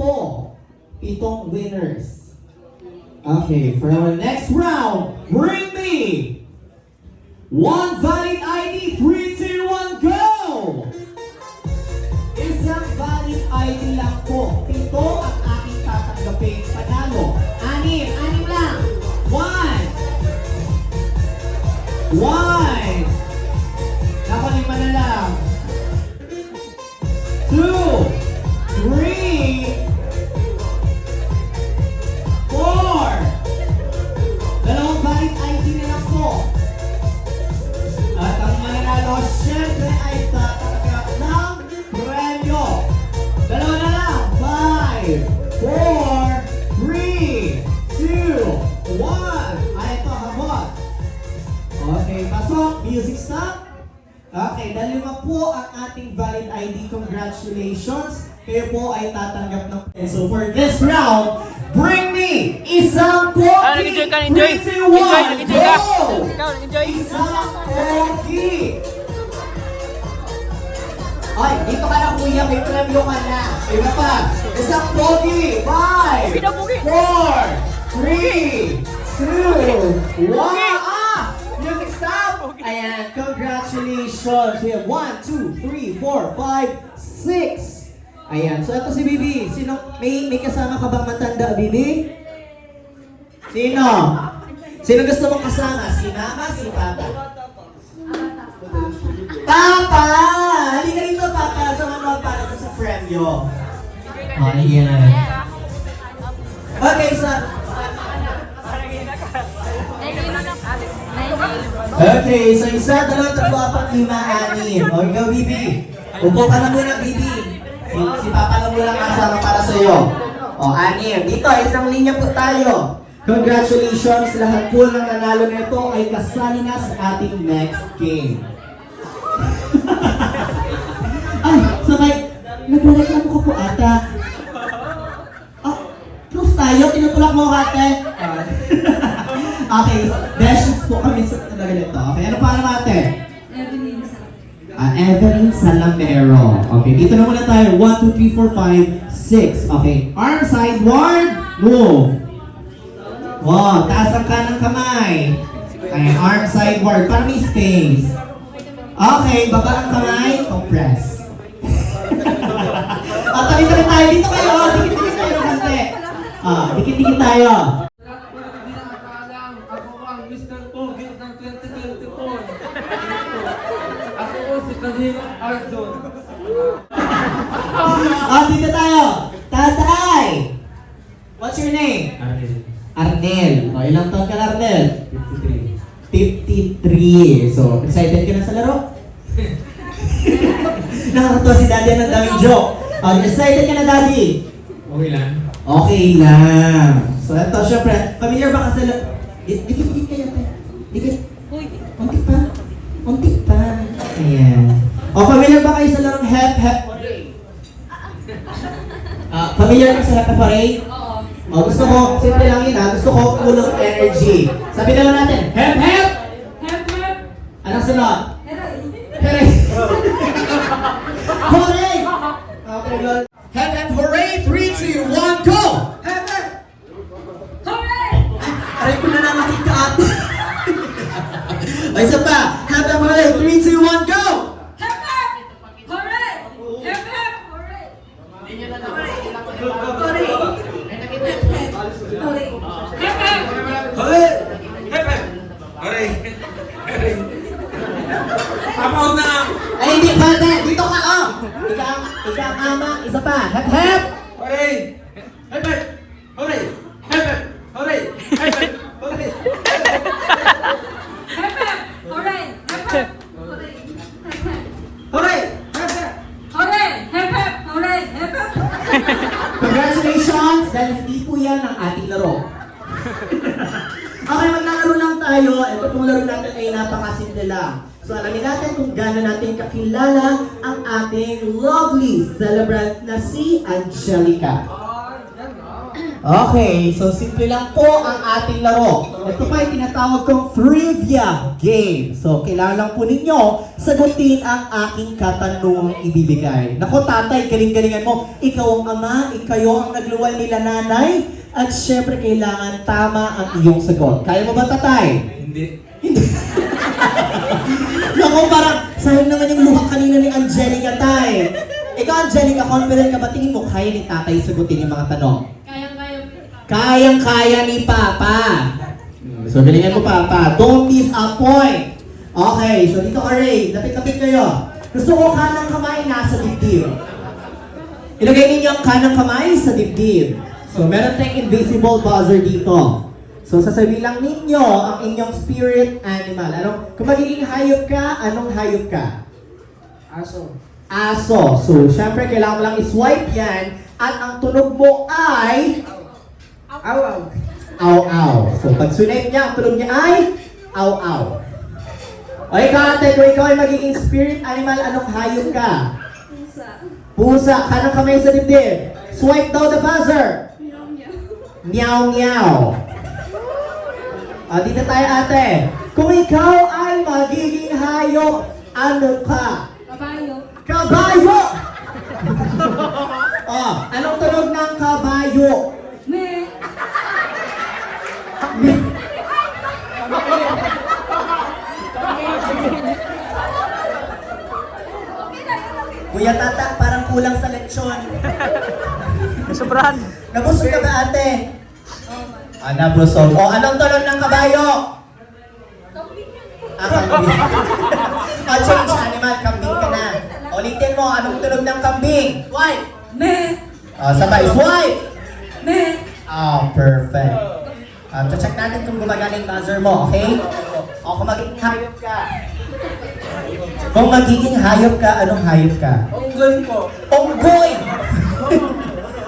winners. Okay, for our next round, bring me one valid ID. 3, 2, 1, go! Isang valid ID lang po. 7 ang aking tatanggapin. Panalo. 6 lang. 1. Ako 5 na lang. 2, 3, 4. Dalawang valid ID na lang po. At ang mananalo, syempre ay tatanggap ng premyo. 2 na lang. 5, 4, 3, 2, 1. Ay, ito, habot. Okay, pasok. Music stop. Okay, 2 po ang ating valid ID. Congratulations. Kayo po ay tatanggap ng... And so for this round, bring me isang pogi! Nag-enjoy ka, enjoy! 3, 2, 1, Nag-enjoy ka! go! Ikaw, nag-enjoy! Isang pogi! Ay, dito ka na kuya, may premyo ka na. Iba pa. Isang pogi. 5, 4, 3, 2, 1. Music stop! Ayan, congratulations. We have 1, 2, 3, 4, 5, 6. Ayan, so ito si Bibi. Sino, may kasama ka bang matanda, Bibi? Sino? Sino gusto mong kasama? Si Mama, si Papa? Papa! Halika dito, Papa. Sa manual para sa premyo. Ayan. Okay, Okay, so isa, dalawa, tatlo, apat, lima, anim. O, ikaw, Bibi. Upo ka na muna, Bibi. Si Papa na muna kasama para sa'yo. O, anim. Dito, isang linya po tayo. Congratulations, lahat po ng nanalo nito ay kasali na sa ating next game. Ay, sabay, nagreklamo ko po ata. Close tayo, tinutulak mo ako ate. Okay, besties po kami sa talaga nito. Okay, ano pa naman ate? Evelyn Salamero. Okay, dito na muna tayo. 1, 2, 3, 4, 5, 6. Okay, arm sideward, move. Wow, taas ang kanang kamay. Ayan, arm sideward, para may space. Okay, baba ang kamay, compress. Tabi-tabi tayo. Dito kayo, dikit-dikit tayo ng kante. Dikit-dikit tayo. Ako ang Mr. Pogi ng 2024. Ako si Kadir Arjun. Dito tayo. Tatay. What's your name? Arnel. Ilang taon ka na, Arnel? 53. So, excited ka na sa laro? Nakakatawa si Daddy ng daming joke. Excited ka na, Daddy? Okay lang. Okay lang. So, ito, syempre, familiar ba ka sa laro? Dikit-dikit kayo, te. Dikit. Unti pa. Unti pa. Ayan. Familiar ba kayo sa larong Hep Hep Hooray? Familiar ka sa Hep Hep Hooray? Gusto ko, simple lang yun gusto ko full of energy. Sabi na lang natin, Hep Hep! Hep hep! Anong sunod? Hooray! Hooray! Okay, good. Hep Hep Hooray! 3, 2, 1, go! Hep Hep! Hooray! Aray ko na naman ka ate. O, isa pa. Hep Hep Hooray! 3, 2, 1, go! Hep hep! Hooray! Hep hep! Hooray! Hooray! Hep hep! Hooray! Hooray! Apaw na! Ay, hindi pa ate. Dito ka, Ika ang ama. Isa pa. Hep Hep! Hooray! Hep hep! Hooray! Hep hep! Hooray! Hep hep! Hooray! Hep hep! Hooray! Hep hep! Hooray! Hep Hep! Hooray! Hep hep! Hooray! Hep hep! Congratulations! Dahil hindi po yan ang ating laro. Okay, maglalaro lang tayo. Ito pong laro natin ay napakasimple lang. So, alamin natin kung gaano natin kakilala ang ating lovely celebrant na si Angelica. Okay, so simple lang po ang ating laro. Ito pa ay tinatawag kong trivia game. So, kailangan lang po ninyo sagutin ang aking katanungang ibibigay. Nako tatay, galing-galingan mo. Ikaw ang ama, ikayo ang nagluwal nila nanay. At syempre, kailangan tama ang iyong sagot. Kaya mo ba tatay? Hindi. Naku, parang sayang naman yung luha kanina ni Angelica, tay. Ikaw, Angelica, confident ka ba? Tingin mo, kaya ni tatay sagutin yung mga tanong? Kayang-kaya ni Papa. So, galingan mo, Papa. Don't miss a point. Okay, so dito ka, Ray. Lapit-lapit kayo. Gusto ko kanang kamay nasa dibdib. Ilagay ninyo ang kanang kamay sa dibdib. So, meron tayong invisible buzzer dito. So, sasabihin lang ninyo ang inyong spirit animal. Kung magiging hayop ka, anong hayop ka? Aso. Aso. So, syempre, kailangan mo lang iswipe yan. At ang tunog mo ay... Awaw. Aw-aw. So, pag swipe niya, ang tunog niya ay... Aw-aw. O, ikaw, ate, kung ikaw ay magiging spirit animal, anong hayop ka? Pusa. Pusa. Kanang kamay sa dibdib. Swipe daw the buzzer. Meow-meow. Dito tayo, ate. Kung ikaw ay magiging hayop, ano ka? Kabayo. Kabayo! Oh, anong tunog ng kabayo? Me. Kuya Tata, parang kulang sa lechon. Sobrahan. Nabusog ka ba, ate? Nabusog. O, anong tunog ng kabayo? Kambing. Change animal, kambing ka na. Ulitin mo, anong tunog ng kambing? Swipe. Me. Sabay, swipe. Me. Perfect. Check natin kung gumagana yung buzzer mo, okay? O, kung magiging hayop ka. Kung magiging hayop ka, anong hayop ka? Unggoy po. Unggoy!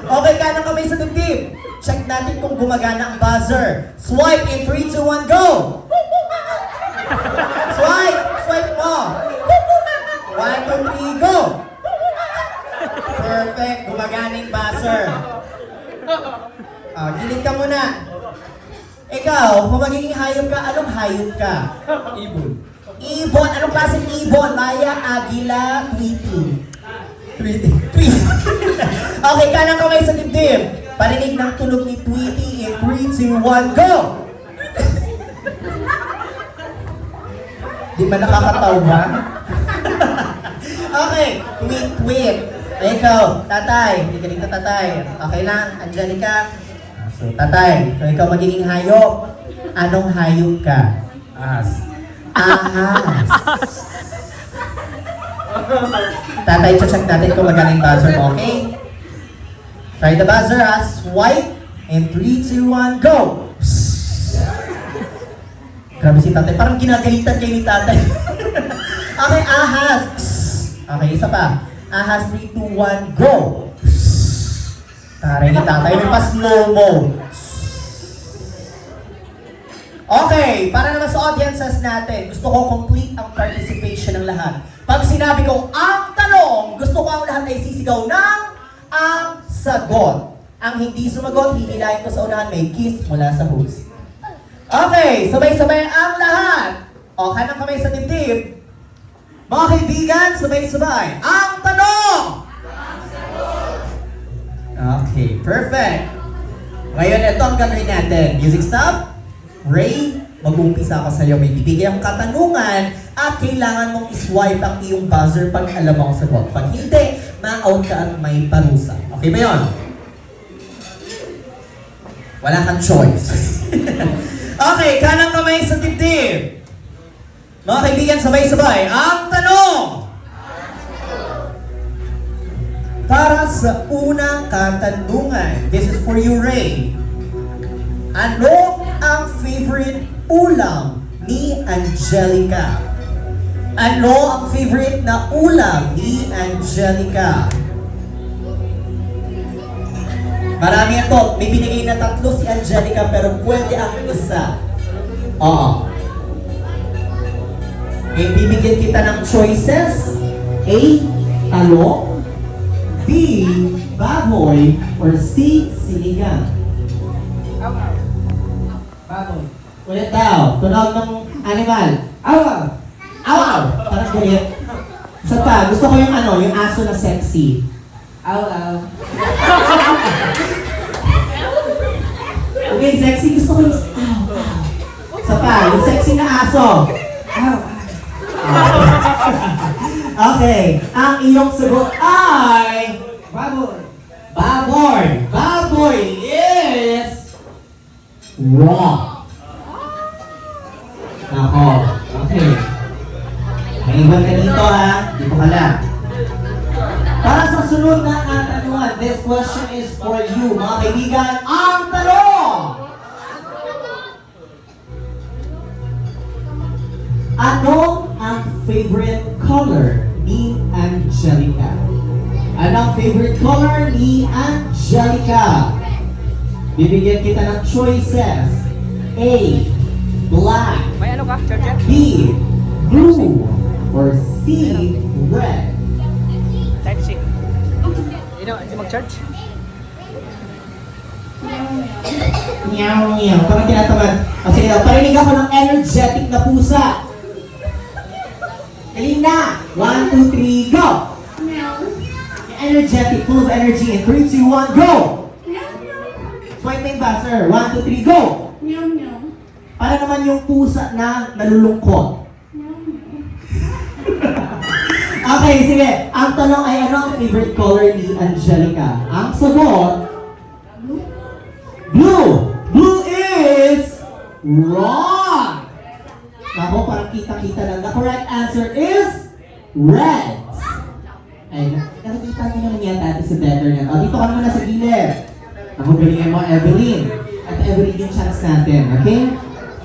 Okay, kanang kamay sa dibdib. Check natin kung gumagana ang buzzer. Swipe in 3, 2, 1, go! Swipe! Swipe mo! 1, 2, 3, go! Perfect! Gumagana yung buzzer. Gilid ka muna. Ikaw, kung magiging hayop ka, anong hayop ka? Ibon. Ibon! Anong klaseng ibon? Maya, agila, tweety. Tweety. Okay, kanang kamay sa dibdib. Parinig ng tunog ni Tweety in 3, 2, 1, go! Di ba nakakatawa? Okay, tweet. Ikaw, tatay. Hindi ka dito, tatay. Okay lang, Angelica. So, tatay, kung ikaw magiging hayop, anong hayop ka? Ahas. Ahas. Tatay, check natin kung magana yung buzzer mo, okay? Try the buzzer, swipe, in 3, 2, 1, go! Grabe si tatay, parang ginagalitan kayo ni tatay. Okay, ahas. Okay, isa pa. Ahas, 3, 2, 1, go! Taray ni tatay, may pa-slow-mo. Okay, para naman sa audiences natin, gusto ko complete ang participation ng lahat. Pag sinabi ko ang tanong, gusto ko ang lahat ay sisigaw ng ang sagot. Ang hindi sumagot, hihilahin ko sa unahan, may kiss mula sa host. Okay, sabay-sabay ang lahat. O, kanang kamay sa dibdib. Mga kaibigan, sabay-sabay. Ang tanong! Okay, perfect. Ngayon, ito ang gagawin natin. Music stop. Ray, mag-uumpisa ako sa'yo. May bibigyan ang katanungan at kailangan mong iswipe ang iyong buzzer pag alam mo ang sagot. Pag hindi, ma-out ka at may parusa. Okay ba yun? Wala kang choice. Okay, kanang kamay sa dibdib. Mga kaibigan, sabay-sabay. Ang tanong! Para sa unang katanungan, this is for you, Ray. Ano ang favorite ulam ni Angelica? Ano ang favorite na ulam ni Angelica? Marami ito. May binigay na 3 si Angelica pero pwede ang isa. Oo. May bibigyan kita ng choices. A. Talong. B. Baboy. Or C. Sinigang. Baboy. Ulit daw. Tunog ng animal. Awaw. Awaw. Parang ganyan. Isa pa. Gusto ko yung ano, yung aso na sexy. Awaw. Okay, sexy. Gusto ko yung awaw. Isa pa. Yung sexy na aso. Awaw. Okay. Ang iyong sagot ay Baboy. baboy. Baboy is wrong. Ako. Okay. May iwan ka dito ha. Dito ka lang. Para sa sunod na katanungan, this question is for you, mga kaibigan. Ang tanong! Ano ang favorite color ni Angelica? Ano ang favorite color ni Angelica? Bibigyan kita ng choices. A. Black. May ano ka, Church? B. Blue. Or C. Red. Type C. Hindi mag-church? Meow, meow. Parang tinatamad. O sige daw, parinig ako ng energetic na pusa. Galing na. 1, 2, 3, go! energetic, full of energy. In 3, 2, 1, go! Swipe na yung buzzer. 1, 2, 3, go! Meow meow. Para naman yung pusa na nalulungkot. Okay, sige. Ang tanong ay ano ang favorite color ni Angelica? Ang sagot, blue. Blue is wrong. Ako, parang kita-kita lang. The correct answer is red. Ay, nakikita niyo naman yan dati sa better yan. O, dito ka muna sa gilid. Ako, galingan mo, Evelyn. At Evelyn yung chance natin, okay?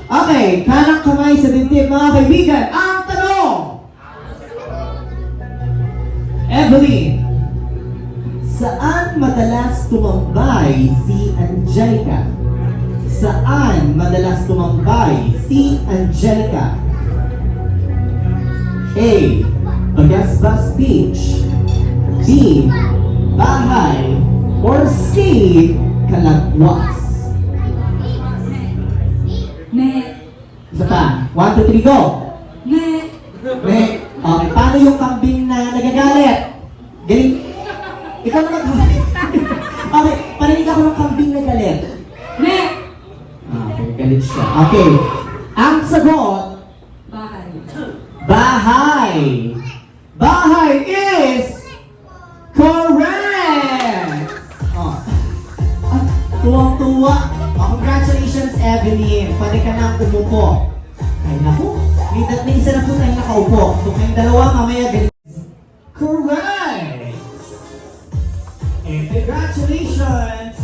Okay, kanang kamay sa dibdib, mga kaibigan. Ang tanong! Evelyn, saan madalas tumambay si Angelica? Saan madalas tumambay si Angelica? A. Bagasbas Beach. B. Bahay. Or C. Kalagwas. Me. Isa pa. 1, 2, 3, go! Me. Okay, paano yung kambing na nagagalit? Galing. Ikaw naman. Okay, parinig ako ng kambing na galit. Me. Okay, galit siya. Okay, ang sagot, Bahay. bahay. Bahay is correct! Oh. Ah, tuwang-tuwa. Oh, congratulations, Evelyn. Pwede ka nang umupo. Ay, naku. May isa na po tayong nakaupo. So, kayong dalawa, mamaya galit. Correct! And congratulations!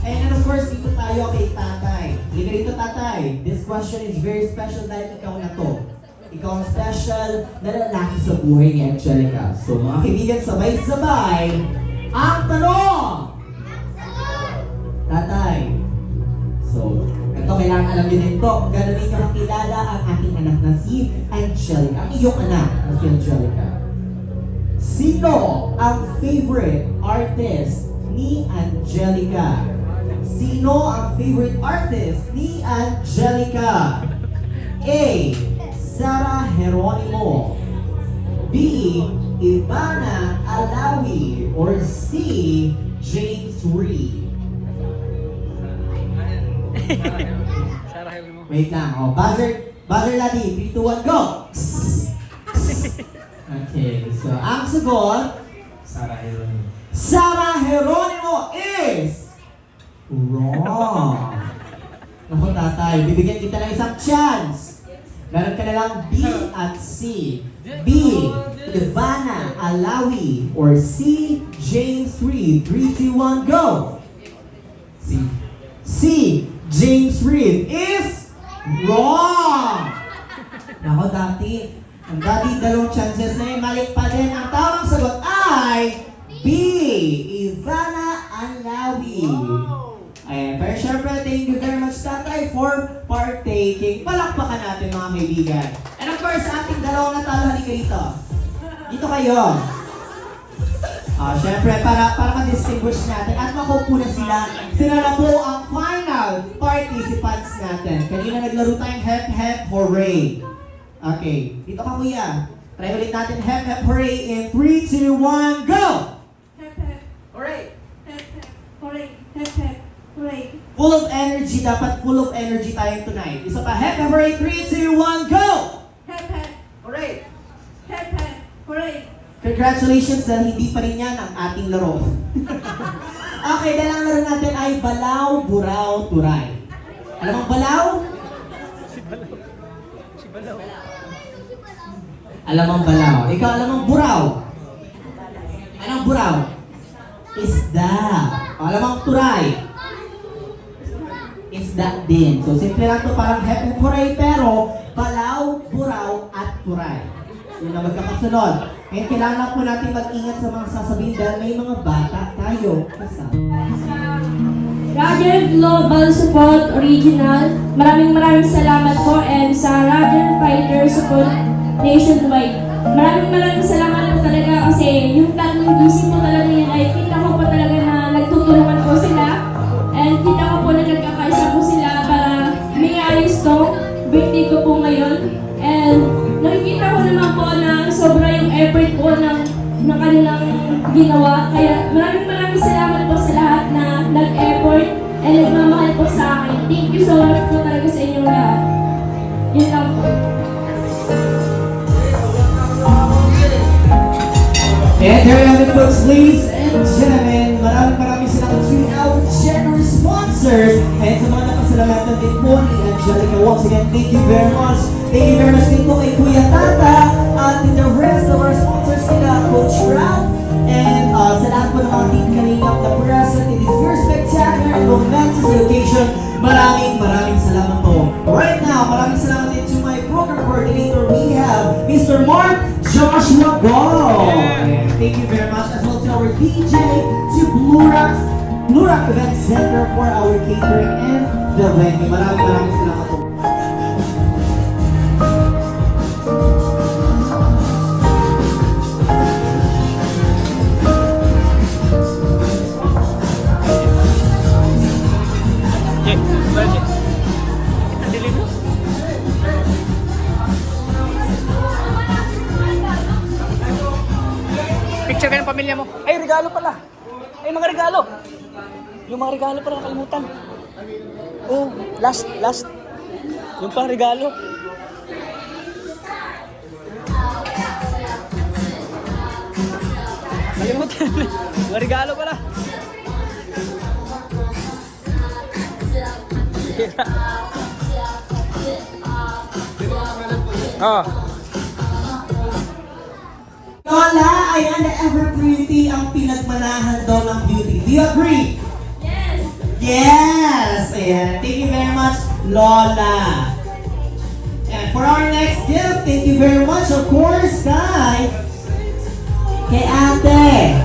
And of course, dito tayo kay Tatay. Hindi ka dito, Tatay. This question is very special dahil ikaw na to. Ikaw ang special na lalaki sa buhay ni Angelica. So, mga kaibigan, sabay-sabay, ang tanong! Tatay. So, ito kailangan alam niyo din to. Gano'n ninyo kakilala ang ating anak na si Angelica. Ang iyong anak na si Angelica. Sino ang favorite artist ni Angelica? Sino ang favorite artist ni Angelica? A. Sarah Geronimo. B. Ivana Alawi. Or C. James Reid. Sarah, help mo. Wait lang. Oh, buzzer lagi. 3, 2, 1, go! Okay, so ang sagot, Sarah Geronimo is wrong. Naku, Tatay, bibigyan kita ng isang chance. Meron ka na lang B at C. B, Ivana Alawi. Or C, James Reid. 3, 2, 1, go! C, James Reid is wrong! Nako, ang dati dalawang chances na yung mali pa din. Ang tamang sagot ay B, Ivana Alawi. Ayan, pero syempre, thank you very much, Tatay, for partaking. Palakpakan natin, mga kaibigan. And of course, sa ating dalawang natalo, halika dito. Dito kayo. Syempre, para ma-distinguish natin at makaupo na sila. Sila na po ang final participants natin. Kanina naglaro tayong Hep Hep Hooray. Okay, dito ka, kuya. Try ulit natin Hep Hep Hooray in 3, 2, 1, go! Hep hep. Hooray! Hep hep. Hooray. Hep hep. Hooray. Full of energy, dapat full of energy tayo tonight. Isa pa, Hep Hep Hooray, 3, 2, 1, go! Hep hep. Hooray! Hep hep. Hooray. Congratulations dahil hindi pa rin yan ang ating laro. Okay, dahil ang laro natin ay Balaw, Buraw, Turay. Alam mo ang Balaw? Si Balaw. Alam mo ang Balaw. Ikaw alam mo ang Buraw? Anong Buraw? Isda. Alam mo ang Turay? Isda din. So, simple lang to, parang Hep Hep Hooray, pero Balaw, Buraw, at Turay. Yun na magkakasunod. Ngayon, kailangan po natin mag-ingat sa mga sasabihin dahil may mga bata tayo kasama. Roger Global Support Original, maraming salamat po, and sa Roger Fighter Support Nationwide. Maraming salamat po talaga kasi yung tatlong GC po talaga yan ay kita ko po talaga na nagtutulungan po sila, and kita ko po na nagkakaisa po sila para may ayos to. Birthday ko po ngayon, and nakikita ko naman po na sobra yung effort po ng kanilang ginawa. Kaya maraming salamat po sa lahat na nag-effort and nagmamahal po sa akin. Thank you so much po talaga sa inyong lahat. Yun lang po. And there you have it, folks, ladies and gentlemen. Maraming salamat to our generous sponsors. And sa mga napasalamatan din po ni Angelica. Once again, thank you very much. Thank you very much din po kay Kuya Tata at the rest of our sponsors sila, Coach Ralph. And sa lahat po ng mga team Kalingap na present in this very spectacular and momentous occasion. Maraming salamat po. Right now, maraming salamat din to my program coordinator. We have Mr. Mark Joshua Go. And thank you very much as well to our DJ, to Blue Rock Event Center for our catering and the venue. Maraming salamat po. Picture ka ng pamilya mo. Ay, regalo pala. Ay, mga regalo. Yung mga regalo pala nakalimutan. Oh, last. Yung pang regalo. Nakalimutan. Mga regalo pala. Oh. Lola, ayan na ever pretty ang pinagmanahan daw ng beauty. Do you agree? Yes! Yes! Ayan. Thank you very much, Lola. And for our next gift, thank you very much, of course, kay ate.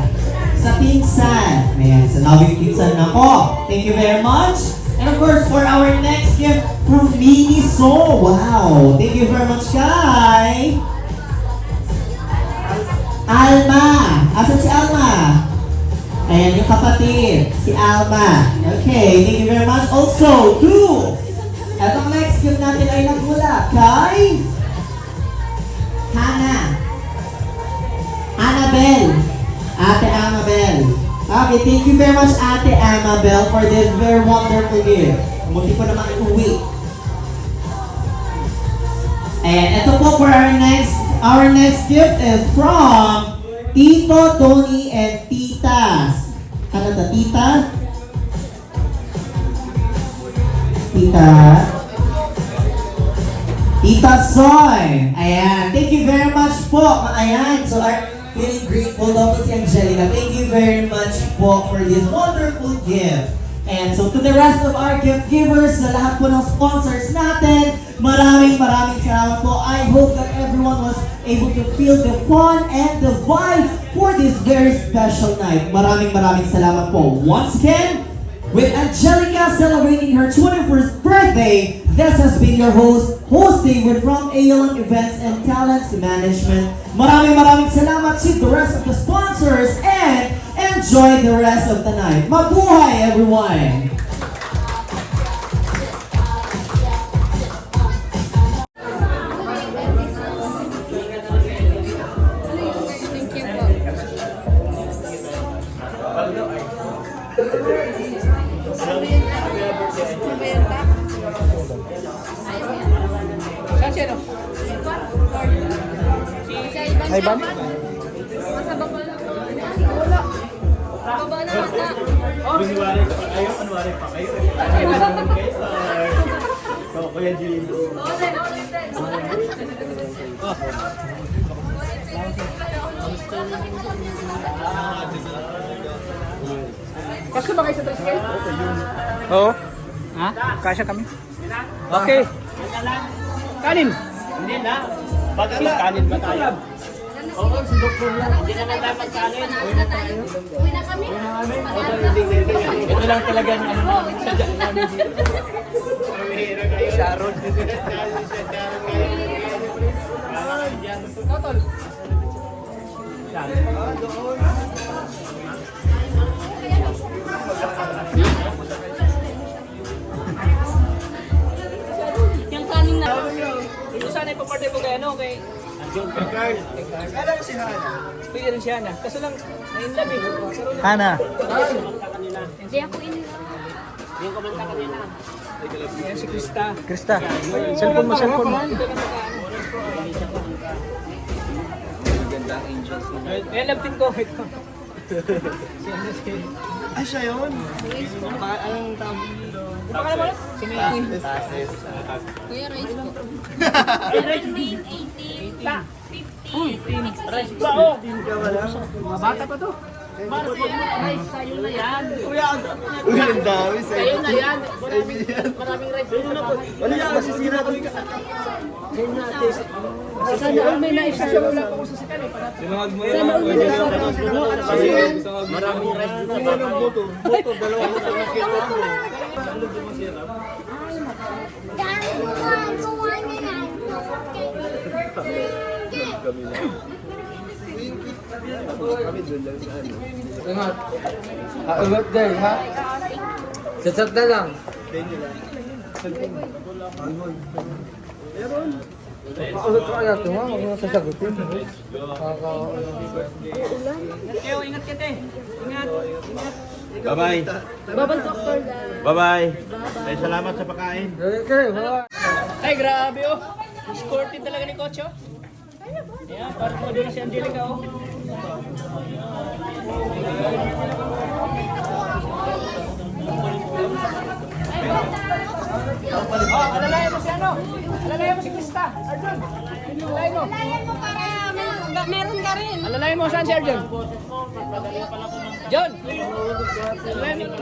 Sa pinsan. Ayan, sa nabing pinsan na ko. Thank you very much. And of course, for our next gift from Miniso. Wow! Thank you very much, kay Alma. Asan si Alma? Ayan, yung kapatid. Si Alma. Okay, thank you very much. Also, etong next gift natin ay nagmula kay Annabelle. Ate Annabelle. Okay, thank you very much, Ate Annabelle, for this very wonderful gift. Munti ko naman iuwi. And ito po for our next gift is from Tito, Tony, and Titas. Ano to, Tita? Tita Soy. Ayan. Thank you very much po. Ayan. So, feeling grateful daw po si Angelica. Thank you very much po for this wonderful gift. And so, to the rest of our gift givers, sa lahat po ng sponsors natin, maraming salamat po. I hope that everyone was able to feel the fun and the vibe for this very special night. Maraming salamat po. Once again, with Angelica celebrating her 21st birthday, this has been your host, David from ALM Events and Talents Management. Maraming salamat to the rest of the sponsors and enjoy the rest of the night. Mabuhay, everyone! Ay, Bam? Masabang ko lang. Wala. Baba na basta. Kunwari pa kayo. So, Kuya Julino. Kasya ba kayo sa tricycle? Oo. Ha? Kasya kami. Okay. Kanin. Hindi na. Bakit kanin ba tayo? Oo, si Doktor lang. Hindi naman dapat kanin. Uwi na kami. Ito lang talaga ang ano namin sa dyan namin dito. Sharon. Totol. Yung kanin na. Ito sana ipaparte ko kay ano, kay Pwede rin si Hana. Kaso lang, na-inlove eh. Hana. Hindi ako in Yan si Krista. Krista. Cellphone mo, cellphone mo. Yan, love team ko. Ito. Ay, siya yun? Anong tawag? Ano ka naman? Si Miki. Kuya Rice po. 17, 18, 15, 16. Mga bata pa to. Uy, ang dami sa'yo. Kayo na yan. Maraming rice. Wala yan, masisira ko yung Sana all may naisasya wala pa ko sa sikan eh. Sinangag mo yan. Maraming rice dito sa bata. Boto, dalawa ko sa nakita mo. Ingat. Happy birthday, ha? Chat na lang. Paulit ka kaya ito, ha? Huwag mo sasagutin. Kayo, ingat ka te. Ingat. Ingat. Bye-bye. Babal Dr. Bye-bye. Ay, salamat sa pagkain. Okay, ay, grabe oh. Sporty talaga ni Coach oh. Ayan, parang mo doon si Angelica oh. Oh, alalayan mo si ano? Alalayan mo si Krista. Arjun. Alalayan mo. Alalayan mo para meron ka rin. Alalayan mo saan si Arjun? John. Alalayan mo.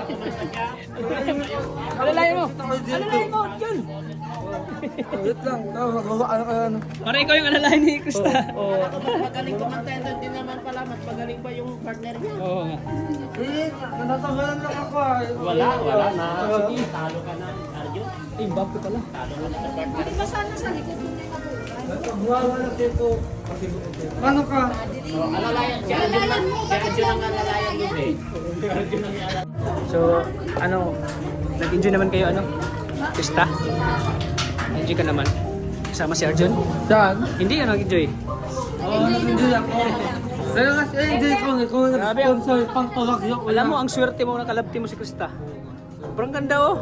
Alalayan mo, John. Wait lang. Ano? Para ikaw yung alalayan ni Krista. Oo. Magaling kumantento din naman pala, mas magaling pa yung partner niya. Oo nga. Eh, natanggalan lang ako. Wala na. Sige, talo ka na, Arjun. Eh, Mbappe pala. Talo ka na sa partner. Di ba sana sa likod mo din ako? Buwawa na dito. Paano ka? Alalayan, si Arjun lang. Si Arjun ang alalayan mo eh. So, ano, nag-enjoy naman kayo, ano? Krista? Enjoy ka naman. Kasama si Arjun? Saan? Hindi ka nag-enjoy. Hindi ako. Kaya kasi hindi ko nag-sponsor pang pagakyo. Alam mo, ang swerte mo nakalabti mo si Krista. Sobrang ganda oh.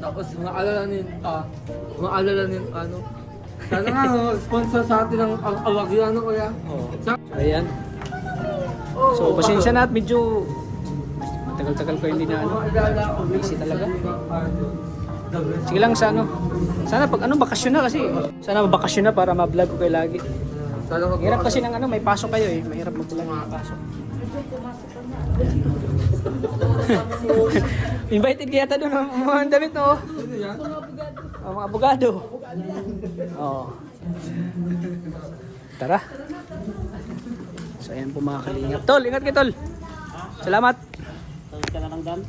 Tapos mga alalanin, ano. Sana nga, sponsor sa atin ang awagyo, ano kuya? Oo. Ayan. So, pasensya na at medyo tagal-tagal ko hindi na ano. Busy talaga. Sige lang sa ano. Sana pag ano, bakasyon na kasi. Sana mabakasyon na para ma-vlog ko kayo lagi. Hirap kasi ng ano, may pasok kayo eh. Mahirap mag-vlog ng pasok. Invited kaya ta doon ang mga damit no. Ang mga abogado. Oo. Tara. So ayan po mga kalingap. Tol, ingat kayo tol. Salamat. Tawag ka na lang, Dan.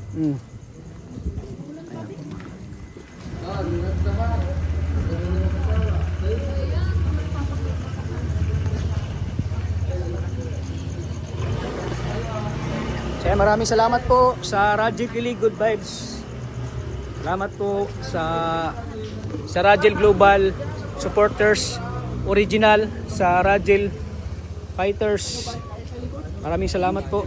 Kaya maraming salamat po sa Rajil Kilig Good Vibes. Salamat po sa Rajil Global Supporters Original, sa Rajil Fighters. Maraming salamat po.